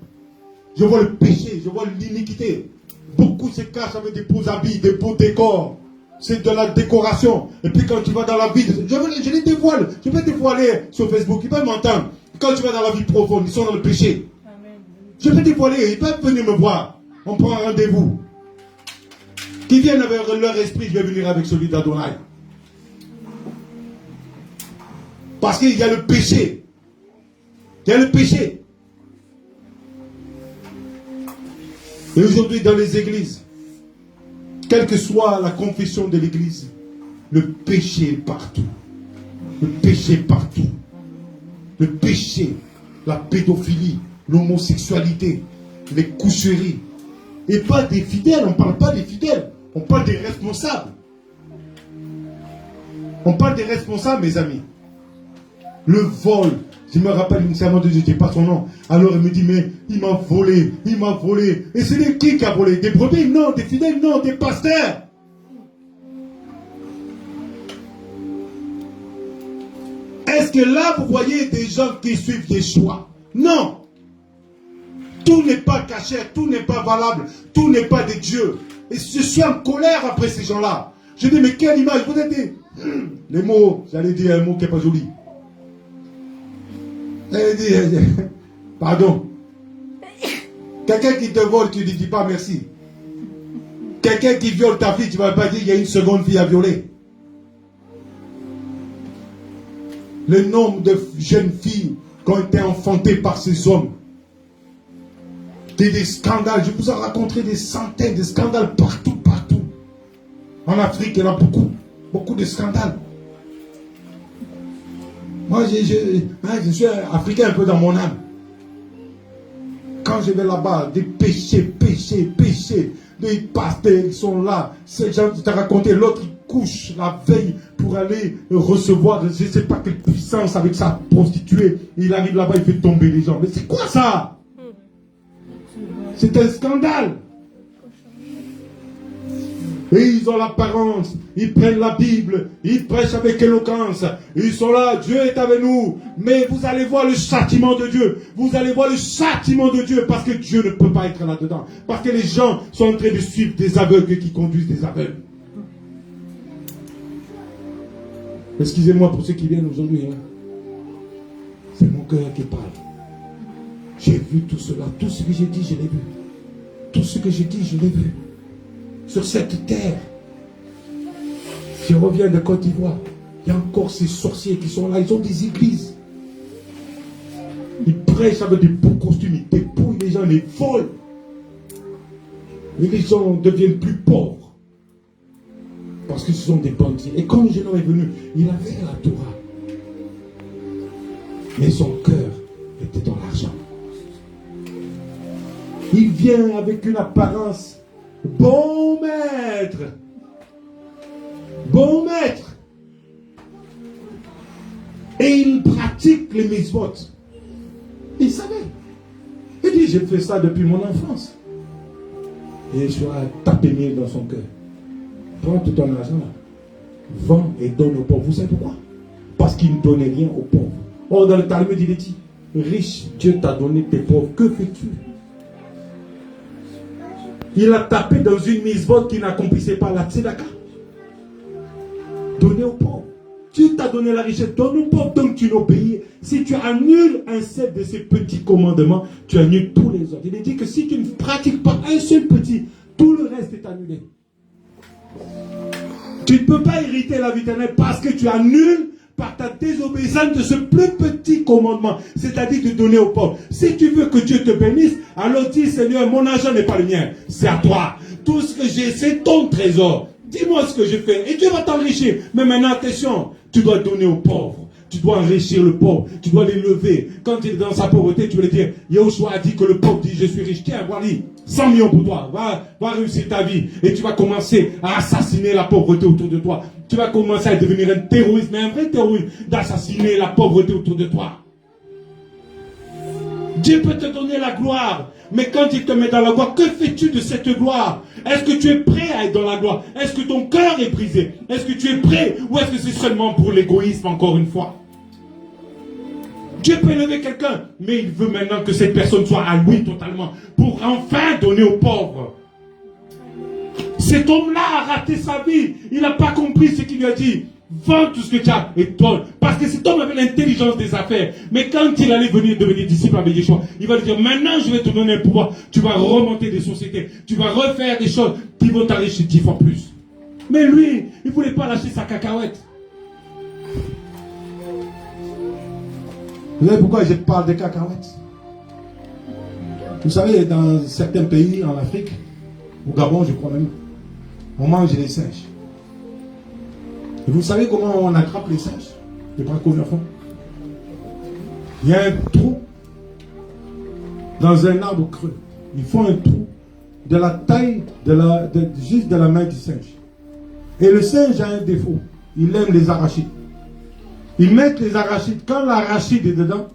Je vois le péché, je vois l'iniquité. Beaucoup se cachent avec des beaux habits, des beaux décors. C'est de la décoration. Et puis quand tu vas dans la vie, je les dévoile. Je vais dévoiler sur Facebook, ils peuvent m'entendre. Quand tu vas dans la vie profonde, ils sont dans le péché. Amen. Je vais dévoiler, ils peuvent venir me voir. On prend un rendez-vous. Qui viennent avec leur esprit, je vais venir avec celui d'Adonai. Parce qu'il y a le péché. Il y a le péché. Et aujourd'hui, dans les églises, quelle que soit la confession de l'église, le péché est partout. Le péché est partout. Le péché, la pédophilie, l'homosexualité, les coucheries. Et pas des fidèles, on ne parle pas des fidèles, on parle des responsables. On parle des responsables, mes amis. Le vol, je me rappelle une servante de Dieu, je ne dis pas son nom. Alors elle me dit, mais il m'a volé, il m'a volé. Et c'est qui a volé? Des brebis? Non, des fidèles? Non, des pasteurs. Est-ce que là, vous voyez des gens qui suivent Yeshua? Non. Tout n'est pas caché, tout n'est pas valable, tout n'est pas de Dieu. Et je suis en colère après ces gens-là. Je dis, mais quelle image? Vous avez dit, les mots, j'allais dire un mot qui n'est pas joli. J'allais dire, pardon. Quelqu'un qui te vole, tu ne dis pas merci. Quelqu'un qui viole ta fille, tu ne vas pas dire, il y a une seconde fille à violer. Le nombre de jeunes filles qui ont été enfantées par ces hommes. Des scandales, je vous ai raconté des centaines de scandales partout. En Afrique, il y en a beaucoup de scandales. Moi, je suis africain un peu dans mon âme. Quand je vais là-bas, des péchés. Des pasteurs, ils sont là. Ces gens, tu t'as raconté, l'autre, il couche la veille pour aller recevoir, je ne sais pas quelle puissance avec sa prostituée. Il arrive là-bas, il fait tomber les gens. Mais c'est quoi ça? C'est un scandale. Et ils ont l'apparence, ils prennent la Bible, ils prêchent avec éloquence, ils sont là, Dieu est avec nous, mais vous allez voir le châtiment de Dieu, vous allez voir le châtiment de Dieu, parce que Dieu ne peut pas être là-dedans, parce que les gens sont en train de suivre des aveugles qui conduisent des aveugles. Excusez-moi pour ceux qui viennent aujourd'hui, hein. C'est mon cœur qui parle. J'ai vu tout cela, tout ce que j'ai dit, je l'ai vu. Tout ce que j'ai dit, je l'ai vu. Sur cette terre. Je reviens de Côte d'Ivoire. Il y a encore ces sorciers qui sont là. Ils ont des églises. Ils prêchent avec des beaux costumes. Ils dépouillent les gens, les volent. Et les gens deviennent plus pauvres. Parce que ce sont des bandits. Et quand le jeune homme est venu, il avait la Torah. Mais son cœur était dans l'argent. Il vient avec une apparence. Bon maître. Bon maître. Et il pratique les mitzvot. Il savait. Il dit, j'ai fait ça depuis mon enfance. Et Yeshua a tapé miel dans son cœur. Prends tout ton argent là. Vends et donne aux pauvres. Vous savez pourquoi? Parce qu'il ne donnait rien aux pauvres. Or, dans le Talmud, il est dit, riche, Dieu t'a donné tes pauvres. Que fais-tu? Il a tapé dans une mitzvot qui n'accomplissait pas la tzedaka. Donner aux pauvres. Dieu t'a donné la richesse, donne aux pauvres, donc tu n'obéis. Si tu annules un seul de ces petits commandements, tu annules tous les autres. Il est dit que si tu ne pratiques pas un seul petit, tout le reste est annulé. Tu ne peux pas hériter la vie éternelle parce que tu annules par ta désobéissance de ce plus petit commandement, c'est-à-dire de donner aux pauvres. Si tu veux que Dieu te bénisse, alors dis, Seigneur, mon argent n'est pas le mien, c'est à toi. Tout ce que j'ai, c'est ton trésor. Dis-moi ce que je fais et Dieu va t'enrichir. Mais maintenant, attention, tu dois donner aux pauvres. Tu dois enrichir le pauvre. Tu dois l'élever. Quand il est dans sa pauvreté, tu vas lui dire, Yahushua a dit que le pauvre dit, je suis riche. Tiens, voilà, 100 millions pour toi. Va réussir ta vie. Et tu vas commencer à assassiner la pauvreté autour de toi. Tu vas commencer à devenir un terroriste, mais un vrai terroriste, d'assassiner la pauvreté autour de toi. Dieu peut te donner la gloire. Mais quand il te met dans la gloire, que fais-tu de cette gloire? Est-ce que tu es prêt à être dans la gloire? Est-ce que ton cœur est brisé? Est-ce que tu es prêt? Ou est-ce que c'est seulement pour l'égoïsme encore une fois? Dieu peut élever quelqu'un, mais il veut maintenant que cette personne soit à lui totalement, pour enfin donner aux pauvres. Cet homme-là a raté sa vie. Il n'a pas compris ce qu'il lui a dit. Vends tout ce que tu as et donne. Parce que cet homme avait l'intelligence des affaires. Mais quand il allait venir devenir disciple avec Yeshua, il va lui dire, maintenant je vais te donner un pouvoir. Tu vas remonter des sociétés. Tu vas refaire des choses qui vont t'enrichir 10 fois plus. Mais lui, il ne voulait pas lâcher sa cacahuète. Vous savez pourquoi je parle de cacahuètes? Vous savez, dans certains pays en Afrique, au Gabon je crois même, on mange les singes. Et vous savez comment on attrape les singes? Les braconniers font. Il y a un trou dans un arbre creux. Ils font un trou de la taille juste de la main du singe. Et le singe a un défaut. Il aime les arachides. Ils mettent les arachides. Quand l'arachide est dedans,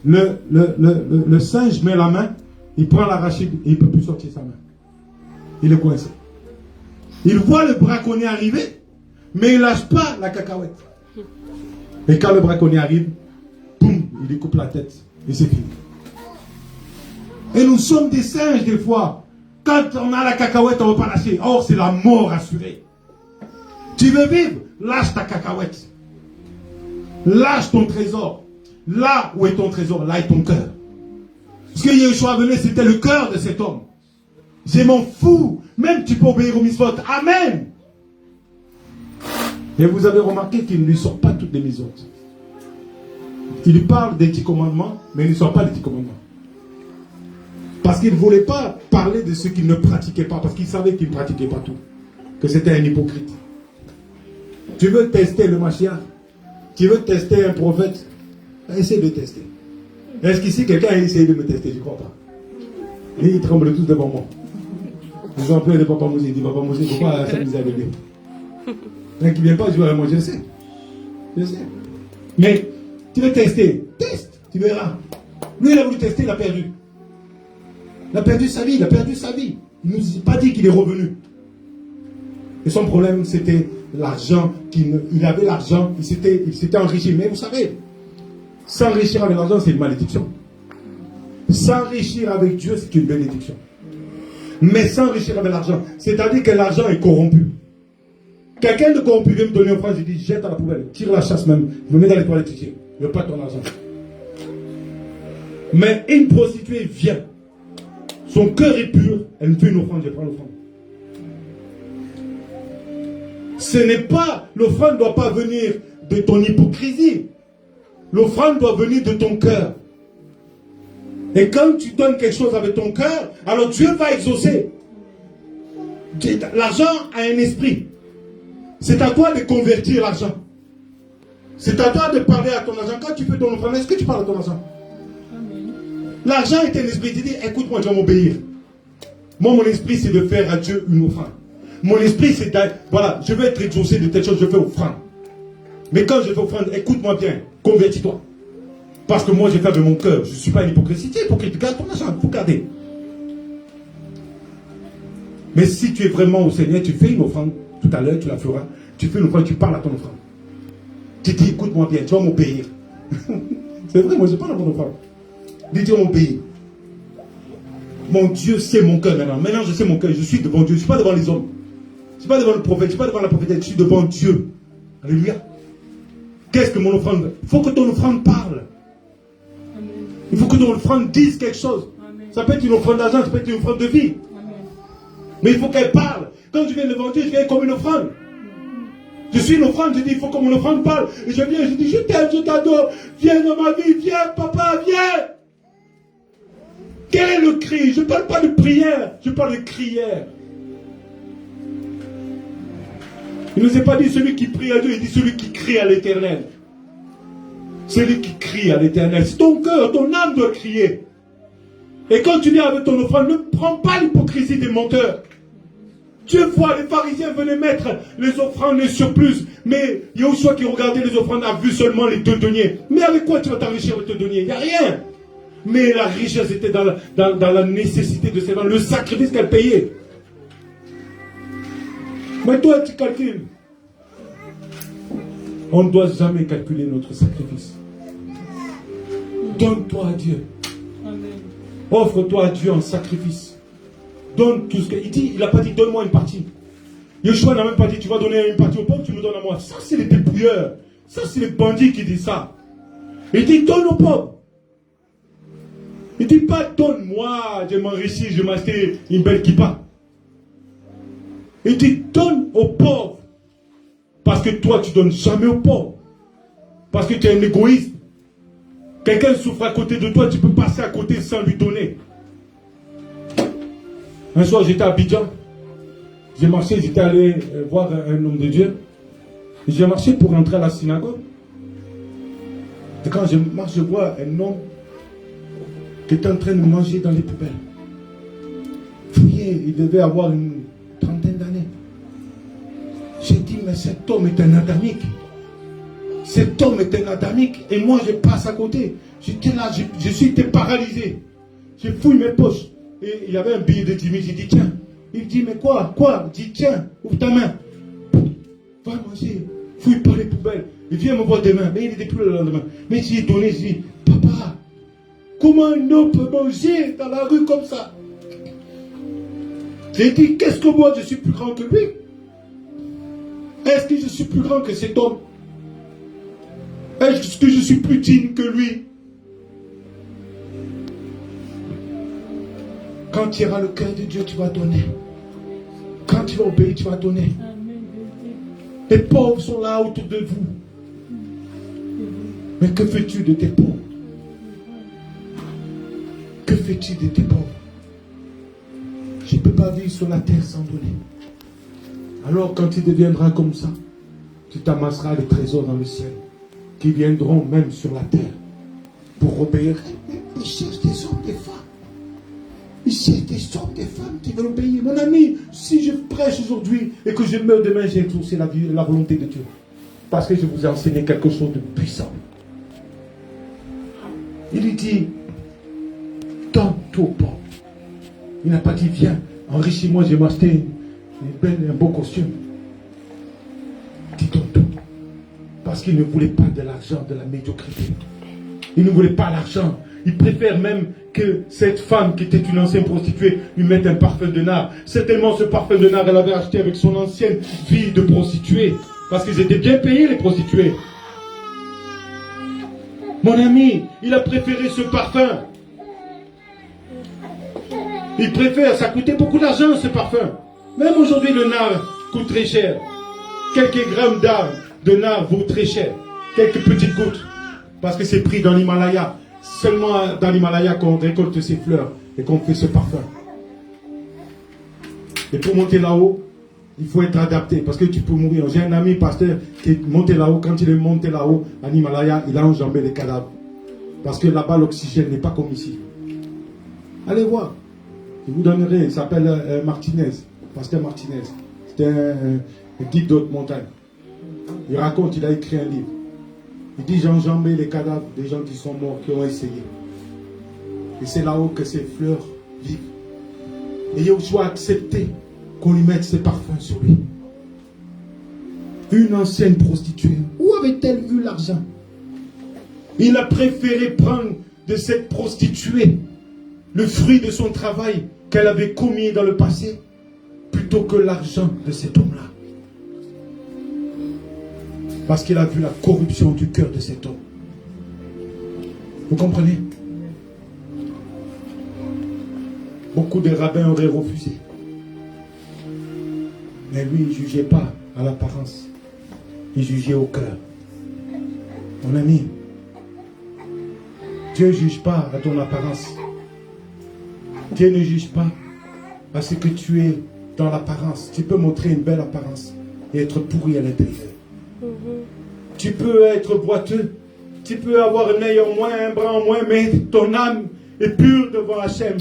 le singe met la main, il prend l'arachide et il ne peut plus sortir sa main. Il est coincé. Il voit le braconnier arriver, mais il ne lâche pas la cacahuète. Et quand le braconnier arrive, boum, il lui coupe la tête et c'est fini. Et nous sommes des singes des fois. Quand on a la cacahuète, on ne veut pas lâcher. Or, c'est la mort assurée. Tu veux vivre? Lâche ta cacahuète. Lâche ton trésor. Là où est ton trésor, là est ton cœur. Ce que Yeshua venait, c'était le cœur de cet homme. Je m'en fous. Même tu peux obéir au mitzvot. Amen. Et vous avez remarqué qu'il ne lui sort pas toutes les mitzvot. Il lui parle des 10 commandements, mais il ne sort pas des 10 commandements. Parce qu'il ne voulait pas parler de ce qu'il ne pratiquait pas, parce qu'il savait qu'il ne pratiquait pas tout. que c'était un hypocrite. Tu veux tester le Mashiach? Tu veux tester un prophète? Essaye de tester. Est-ce qu'ici quelqu'un a essayé de me tester? Je ne crois pas. Et ils tremblent tous devant moi. Ils ont appelé le papa Mosé. Il dit, papa Mosé, pourquoi ça nous a levé? Donc il ne vient pas jouer à moi, je sais. Je sais. Mais tu veux tester? Teste, tu verras. Lui, il a voulu tester, il a perdu. Il a perdu sa vie, il a perdu sa vie. Il ne nous a pas dit qu'il est revenu. Et son problème, c'était l'argent. Il avait l'argent, il s'était enrichi. Mais vous savez, s'enrichir avec l'argent, c'est une malédiction. S'enrichir avec Dieu, c'est une bénédiction. Mais s'enrichir avec l'argent, c'est-à-dire que l'argent est corrompu. Quelqu'un de corrompu vient me donner une phrase, je dis jette à la poubelle, tire la chasse même, me mets dans les toilettes, je ne veux pas ton argent. Mais une prostituée vient, son cœur est pur, elle me fait une offrande, je prends l'offrande. Ce n'est pas, l'offrande ne doit pas venir de ton hypocrisie. L'offrande doit venir de ton cœur. Et quand tu donnes quelque chose avec ton cœur, alors Dieu va exaucer. L'argent a un esprit. C'est à toi de convertir l'argent. C'est à toi de parler à ton argent. Quand tu fais ton offrande, est-ce que tu parles à ton argent? L'argent est un esprit. Tu dis, écoute-moi, je vais m'obéir. Moi, mon esprit, c'est de faire à Dieu une offrande. Mon esprit, c'est de, voilà, je vais être exaucé de telle chose, je fais offrande. Mais quand je fais offrande, écoute-moi bien, convertis-toi. Parce que moi, j'ai fait de mon cœur. Je ne suis pas une hypocrite. Si tu es hypocrite, garde ton argent, il faut garder. Mais si tu es vraiment au Seigneur, tu fais une offrande. Tout à l'heure, tu la feras. Tu fais une offrande, tu parles à ton offrande. Tu dis, écoute-moi bien, tu vas m'obéir. C'est vrai, moi, je parle à mon offrande. Dis, tu vas m'obéir. Mon Dieu sait mon cœur maintenant. Maintenant, je sais mon cœur. Je suis devant Dieu. Je ne suis pas devant les hommes. Je ne suis pas devant le prophète. Je ne suis pas devant la prophétesse. Je suis devant Dieu. Alléluia. Qu'est-ce que mon offrande? Il faut que ton offrande parle. Amen. Il faut que ton offrande dise quelque chose. Amen. Ça peut être une offrande d'argent, ça peut être une offrande de vie. Amen. Mais il faut qu'elle parle. Quand je viens devant Dieu, je viens comme une offrande. Je suis une offrande, je dis, il faut que mon offrande parle. Et je viens, je dis, je t'aime, je t'adore. Viens dans ma vie, viens, papa, viens. Quel est le cri? Je ne parle pas de prière, je parle de crière. Il ne nous a pas dit celui qui prie à Dieu, il dit celui qui crie à l'Éternel. Celui qui crie à l'Éternel. C'est ton cœur, ton âme doit crier. Et quand tu viens avec ton offrande, ne prends pas l'hypocrisie des menteurs. Dieu voit, les pharisiens venaient mettre les offrandes, les surplus. Mais Yahushua qui regardait les offrandes a vu seulement les 2 deniers. Mais avec quoi tu vas t'enrichir avec 2 deniers? Il n'y a rien. Mais la richesse était dans la nécessité de ses mains, le sacrifice qu'elle payait. Mais toi, tu calcules. On ne doit jamais calculer notre sacrifice. Donne-toi à Dieu. Offre-toi à Dieu en sacrifice. Donne tout ce qu'il dit. Il n'a pas dit donne-moi une partie. Yeshua n'a même pas dit tu vas donner une partie au pauvre, tu me donnes à moi. Ça, c'est les dépouilleurs. Ça, c'est les bandits qui disent ça. Il dit donne aux pauvres. Il ne dit pas donne-moi, je m'enrichis, je m'achète une belle kippa. Il dit donne aux pauvres. Parce que toi, tu ne donnes jamais aux pauvres. Parce que tu es un égoïste. Quelqu'un souffre à côté de toi, tu peux passer à côté sans lui donner. Un soir, j'étais à Abidjan. J'ai marché, j'étais allé voir un homme de Dieu. J'ai marché pour rentrer à la synagogue. Et quand je marche, je vois un homme qui était en train de manger dans les poubelles. Fouillé, il devait avoir une 30aine d'années. J'ai dit, mais cet homme est un adamique. Cet homme est un adamique. Et moi, je passe à côté. J'étais là, je suis paralysé. J'ai fouillé mes poches. Et il y avait un billet de 10 000. J'ai dit, tiens. Il dit, mais quoi? Je dis, tiens, ouvre ta main. Va manger. Fouille par les poubelles. Il vient me voir demain. Mais il n'était plus le lendemain. Mais j'ai donné, je dis, papa, comment un homme peut manger dans la rue comme ça? J'ai dit, qu'est-ce que moi, je suis plus grand que lui? Est-ce que je suis plus grand que cet homme? Est-ce que je suis plus digne que lui? Quand tu auras le cœur de Dieu, tu vas donner. Quand tu vas obéir, tu vas donner. Les pauvres sont là autour de vous. Mais que fais-tu de tes pauvres? Que fais-tu de tes pauvres? Je ne peux pas vivre sur la terre sans donner. Alors quand tu deviendras comme ça, tu t'amasseras des trésors dans le ciel, qui viendront même sur la terre pour obéir. Ils cherchent des hommes, des femmes. Ils cherchent des hommes, des femmes qui veulent obéir. Mon ami, si je prêche aujourd'hui et que je meurs demain, j'ai exaucé la volonté de Dieu. Parce que je vous ai enseigné quelque chose de puissant. Il lui dit, donne tout au pauvre. Il n'a pas dit, viens, enrichis-moi, j'ai m'acheté un beau costume. Il dit, donne tout. Parce qu'il ne voulait pas de l'argent, de la médiocrité. Il ne voulait pas l'argent. Il préfère même que cette femme qui était une ancienne prostituée lui mette un parfum de nard. Certainement ce parfum de nard, elle avait acheté avec son ancienne vie de prostituée. Parce qu'ils étaient bien payés, les prostituées. Mon ami, il a préféré ce parfum. Il préfère, ça coûtait beaucoup d'argent ce parfum. Même aujourd'hui le nard coûte très cher. Quelques grammes de nard vaut très cher. Quelques petites gouttes. Parce que c'est pris dans l'Himalaya. Seulement dans l'Himalaya qu'on récolte ces fleurs et qu'on fait ce parfum. Et pour monter là-haut, il faut être adapté parce que tu peux mourir. J'ai un ami pasteur qui est monté là-haut. Quand il est monté là-haut en Himalaya, il a enjambé les cadavres. Parce que là-bas, l'oxygène n'est pas comme ici. Allez voir. Je vous donnerai. Il s'appelle Martinez. Pasteur Martinez. C'est un guide d'autres montagnes. Il raconte, il a écrit un livre. Il dit, j'ai enjambé les cadavres des gens qui sont morts, qui ont essayé. Et c'est là-haut que ces fleurs vivent. Et Yahushua a accepté qu'on lui mette ses parfums sur lui. Une ancienne prostituée, où avait-elle eu l'argent? Il a préféré prendre de cette prostituée le fruit de son travail qu'elle avait commis dans le passé, plutôt que l'argent de cet homme-là. Parce qu'il a vu la corruption du cœur de cet homme. Vous comprenez? Beaucoup de rabbins auraient refusé. Mais lui, il ne jugeait pas à l'apparence. Il jugeait au cœur. Mon ami, Dieu ne juge pas à ton apparence. Dieu ne juge pas à ce que tu es dans l'apparence. Tu peux montrer une belle apparence et être pourri à l'intérieur. Tu peux être boiteux. Tu peux avoir un œil en moins, un bras en moins, mais ton âme est pure devant Hachem.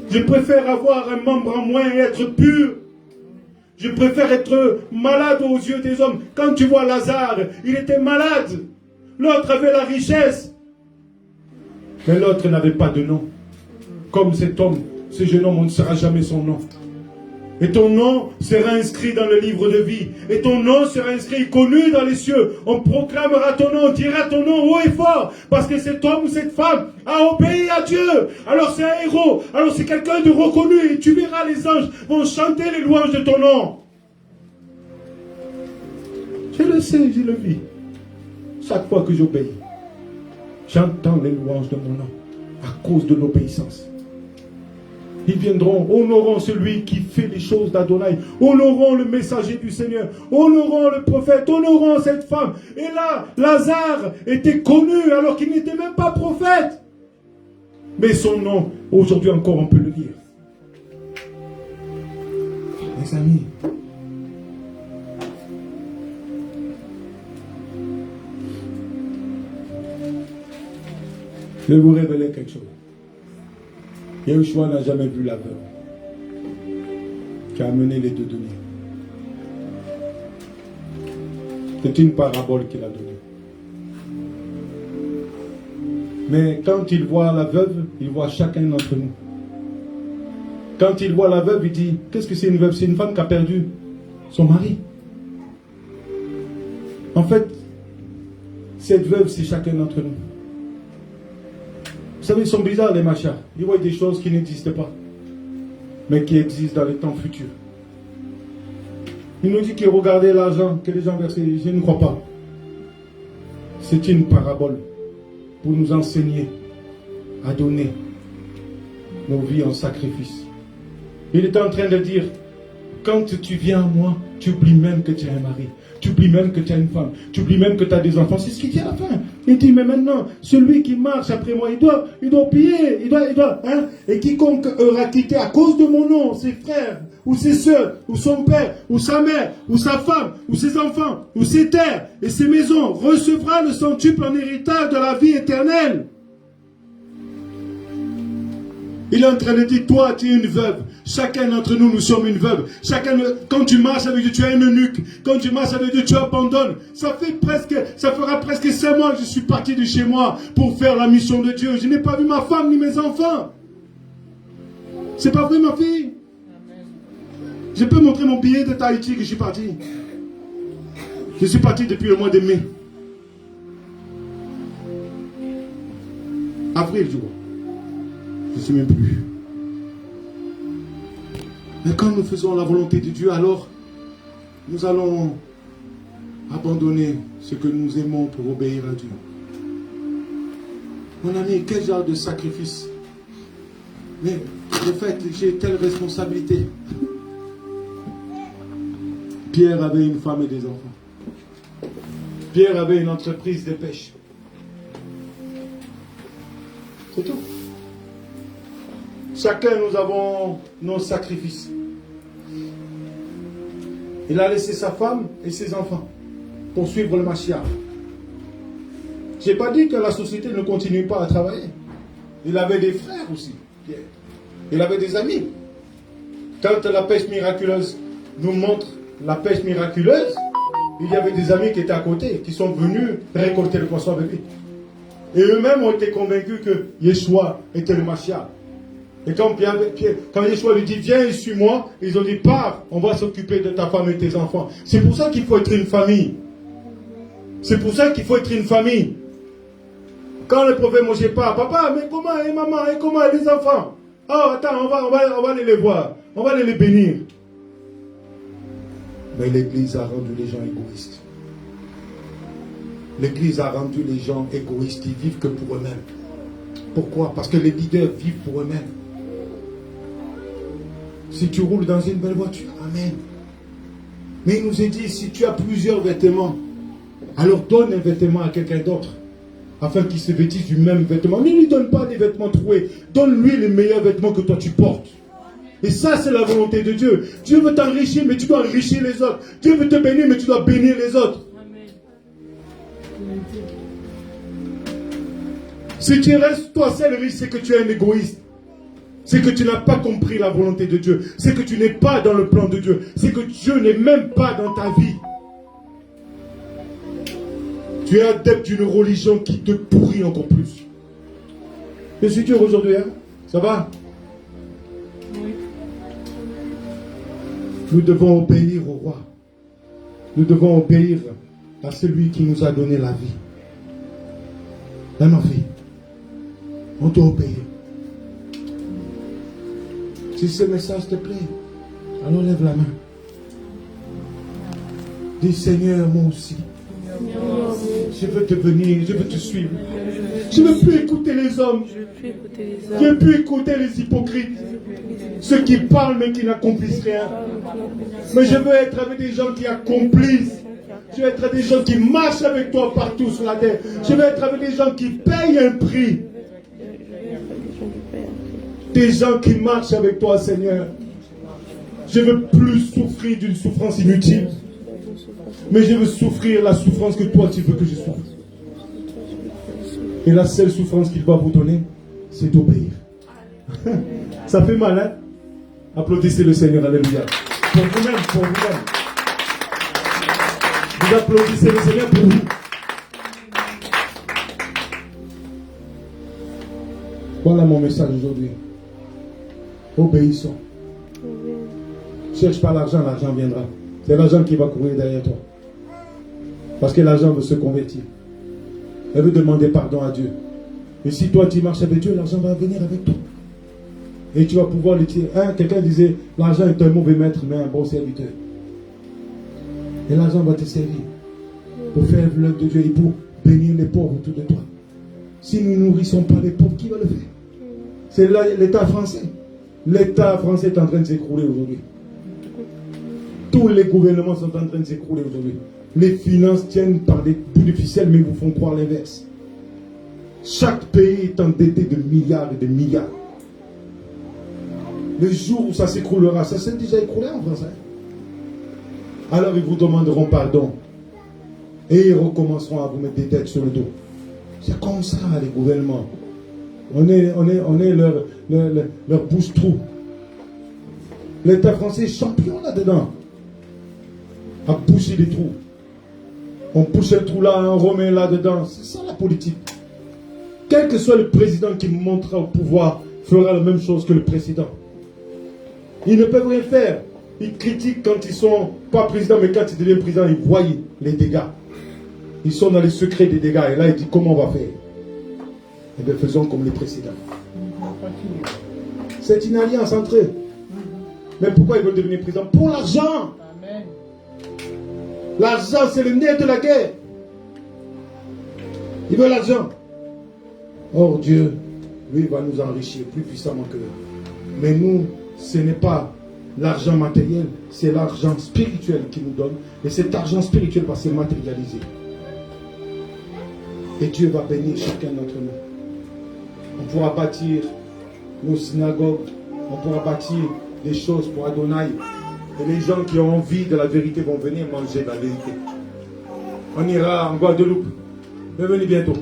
Je préfère avoir un membre en moins et être pur. Je préfère être malade aux yeux des hommes. Quand tu vois Lazare, il était malade. L'autre avait la richesse. Mais l'autre n'avait pas de nom. Comme cet homme, ce jeune homme, on ne saura jamais son nom. Et ton nom sera inscrit dans le livre de vie. Et ton nom sera inscrit, connu dans les cieux. On proclamera ton nom, on dira ton nom haut et fort. Parce que cet homme ou cette femme a obéi à Dieu. Alors c'est un héros. Alors c'est quelqu'un de reconnu. Et tu verras, les anges vont chanter les louanges de ton nom. Je le sais, je le vis. Chaque fois que j'obéis, j'entends les louanges de mon nom. À cause de l'obéissance. Ils viendront, honorant celui qui fait les choses d'Adonai, honorant le messager du Seigneur, honorant le prophète, honorant cette femme. Et là, Lazare était connu alors qu'il n'était même pas prophète. Mais son nom, aujourd'hui encore, on peut le lire. Mes amis, je vais vous révéler quelque chose. Yahushua n'a jamais vu la veuve qui a amené les deux deniers. C'est une parabole qu'il a donnée. Mais quand il voit la veuve, il voit chacun d'entre nous. Quand il voit la veuve, il dit, qu'est-ce que c'est une veuve? C'est une femme qui a perdu son mari. En fait, cette veuve, c'est chacun d'entre nous. Vous savez, ils sont bizarres, les machas. Ils voient des choses qui n'existent pas, mais qui existent dans les temps futurs. Il nous dit qu'il regardait l'argent que les gens versaient. Je ne crois pas. C'est une parabole pour nous enseigner à donner nos vies en sacrifice. Il est en train de dire, quand tu viens à moi, tu oublies même que tu as un mari. Tu oublies même que tu as une femme. Tu oublies même que tu as des enfants. C'est ce qu'il dit à la fin. Il dit, mais maintenant, celui qui marche après moi, il doit payer. Il doit, hein. Et quiconque aura quitté à cause de mon nom, ses frères, ou ses soeurs, ou son père, ou sa mère, ou sa femme, ou ses enfants, ou ses terres, et ses maisons, recevra le centuple en héritage de la vie éternelle. Il est en train de dire, toi, tu es une veuve. Chacun d'entre nous, nous sommes une veuve. Quand tu marches avec Dieu, tu es une eunuque. Quand tu marches avec Dieu, tu abandonnes. Ça fera presque 5 mois que je suis parti de chez moi pour faire la mission de Dieu. Je n'ai pas vu ma femme ni mes enfants. C'est pas vrai, ma fille? Je peux montrer mon billet de Tahiti que je suis parti. Je suis parti depuis le mois de mai. Avril, je crois. Je ne sais même plus. Mais quand nous faisons la volonté de Dieu, alors nous allons abandonner ce que nous aimons pour obéir à Dieu. Mon ami, quel genre de sacrifice? Mais de fait, j'ai telle responsabilité. Pierre avait une femme et des enfants. Pierre avait une entreprise de pêche. C'est tout. Chacun, nous avons nos sacrifices. Il a laissé sa femme et ses enfants pour suivre le Mashiach. Je n'ai pas dit que la société ne continue pas à travailler. Il avait des frères aussi, Pierre. Il avait des amis. Quand la pêche miraculeuse nous montre la pêche miraculeuse, il y avait des amis qui étaient à côté, qui sont venus récolter le poisson avec lui. Et eux-mêmes ont été convaincus que Yeshua était le Mashiach. Et quand Yeshua lui dit, viens et suis-moi, ils ont dit, pars, on va s'occuper de ta femme et tes enfants. C'est pour ça qu'il faut être une famille. C'est pour ça qu'il faut être une famille. Quand le prophète Moshe part, papa, mais comment, et maman, et comment, et les enfants? Oh, attends, on va aller les voir. On va aller les bénir. Mais l'Église a rendu les gens égoïstes. L'Église a rendu les gens égoïstes. Ils vivent que pour eux-mêmes. Pourquoi? Parce que les leaders vivent pour eux-mêmes. Si tu roules dans une belle voiture, amen. Mais il nous est dit, si tu as plusieurs vêtements, alors donne un vêtement à quelqu'un d'autre, afin qu'il se vêtisse du même vêtement. Ne lui donne pas des vêtements troués. Donne-lui les meilleurs vêtements que toi tu portes. Et ça, c'est la volonté de Dieu. Dieu veut t'enrichir, mais tu dois enrichir les autres. Dieu veut te bénir, mais tu dois bénir les autres. Si tu restes toi seul riche, c'est que tu es un égoïste. C'est que tu n'as pas compris la volonté de Dieu. C'est que tu n'es pas dans le plan de Dieu. C'est que Dieu n'est même pas dans ta vie. Tu es adepte d'une religion qui te pourrit encore plus. Je suis dur aujourd'hui, hein? Ça va? Oui. Nous devons obéir au roi. Nous devons obéir à celui qui nous a donné la vie. Hein, ma fille? On doit obéir. Si ce message te plaît, alors lève la main. Dis, Seigneur, moi aussi. Je veux te venir, je veux te suivre. Je ne veux plus écouter les hommes. Je ne veux plus écouter les hypocrites. Ceux qui parlent mais qui n'accomplissent rien. Mais je veux être avec des gens qui accomplissent. Je veux être avec des gens qui marchent avec toi partout sur la terre. Je veux être avec des gens qui payent un prix. Des gens qui marchent avec toi, Seigneur. Je ne veux plus souffrir d'une souffrance inutile. Mais je veux souffrir la souffrance que toi tu veux que je souffre. Et la seule souffrance qu'il va vous donner, c'est d'obéir. Ça fait mal, hein? Applaudissez le Seigneur, alléluia. Pour vous-même, pour vous-même. Vous applaudissez le Seigneur pour vous. Voilà mon message aujourd'hui. Obéissons. Cherche pas l'argent, l'argent viendra. C'est l'argent qui va courir derrière toi. Parce que l'argent veut se convertir. Elle veut demander pardon à Dieu. Et si toi tu marches avec Dieu, l'argent va venir avec toi. Et tu vas pouvoir le dire. Hein, quelqu'un disait, l'argent est un mauvais maître, mais un bon serviteur. Et l'argent va te servir pour faire l'œuvre de Dieu et pour bénir les pauvres autour de toi. Si nous ne nourrissons pas les pauvres, qui va le faire? C'est l'État français. L'État français est en train de s'écrouler aujourd'hui. Tous les gouvernements sont en train de s'écrouler aujourd'hui. Les finances tiennent par des bouts de ficelle, mais vous font croire l'inverse. Chaque pays est endetté de milliards et de milliards. Le jour où ça s'écroulera, ça s'est déjà écroulé en France. Alors ils vous demanderont pardon. Et ils recommenceront à vous mettre des dettes sur le dos. C'est comme ça les gouvernements. On est leur bouche-trou. L'État français est champion là-dedans. À boucher des trous. On bouche un trou là, on remet là-dedans. C'est ça la politique. Quel que soit le président qui montera au pouvoir, fera la même chose que le précédent. Ils ne peuvent rien faire. Ils critiquent quand ils sont pas présidents, mais quand ils deviennent présidents, ils voient les dégâts. Ils sont dans les secrets des dégâts. Et là, ils disent comment on va faire. Eh bien, faisons comme les précédents. C'est une alliance entre eux. Mais pourquoi ils veulent devenir présidents? Pour l'argent. Amen. L'argent, c'est le nerf de la guerre. Ils veulent l'argent. Or, Dieu, lui, va nous enrichir plus puissamment que eux. Mais nous, ce n'est pas l'argent matériel, c'est l'argent spirituel qu'il nous donne. Et cet argent spirituel va se matérialiser. Et Dieu va bénir chacun d'entre nous. On pourra bâtir nos synagogues, on pourra bâtir des choses pour Adonai. Et les gens qui ont envie de la vérité vont venir manger la vérité. On ira en Guadeloupe. Venez bientôt.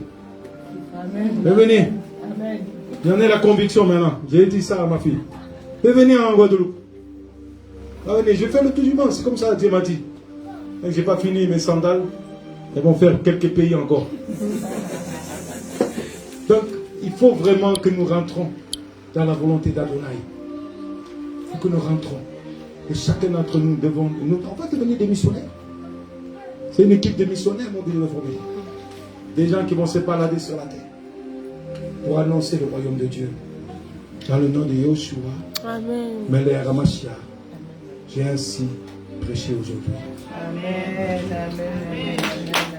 Amen. Venez. Amen. J'en ai la conviction maintenant. J'ai dit ça à ma fille. Venez en Guadeloupe. Venez, je fais le tour du monde. C'est comme ça, Dieu m'a dit. Je n'ai pas fini mes sandales. Elles vont faire quelques pays encore. Donc, il faut vraiment que nous rentrons dans la volonté d'Adonai. Il faut que nous rentrons. Et chacun d'entre nous devons... On va devenir des missionnaires. C'est une équipe de missionnaires, mon Dieu, de famille. Des gens qui vont se balader sur la terre pour annoncer le royaume de Dieu. Dans le nom de Yoshua, Melech HaMashiach, j'ai ainsi prêché aujourd'hui. Amen. Amen. Amen.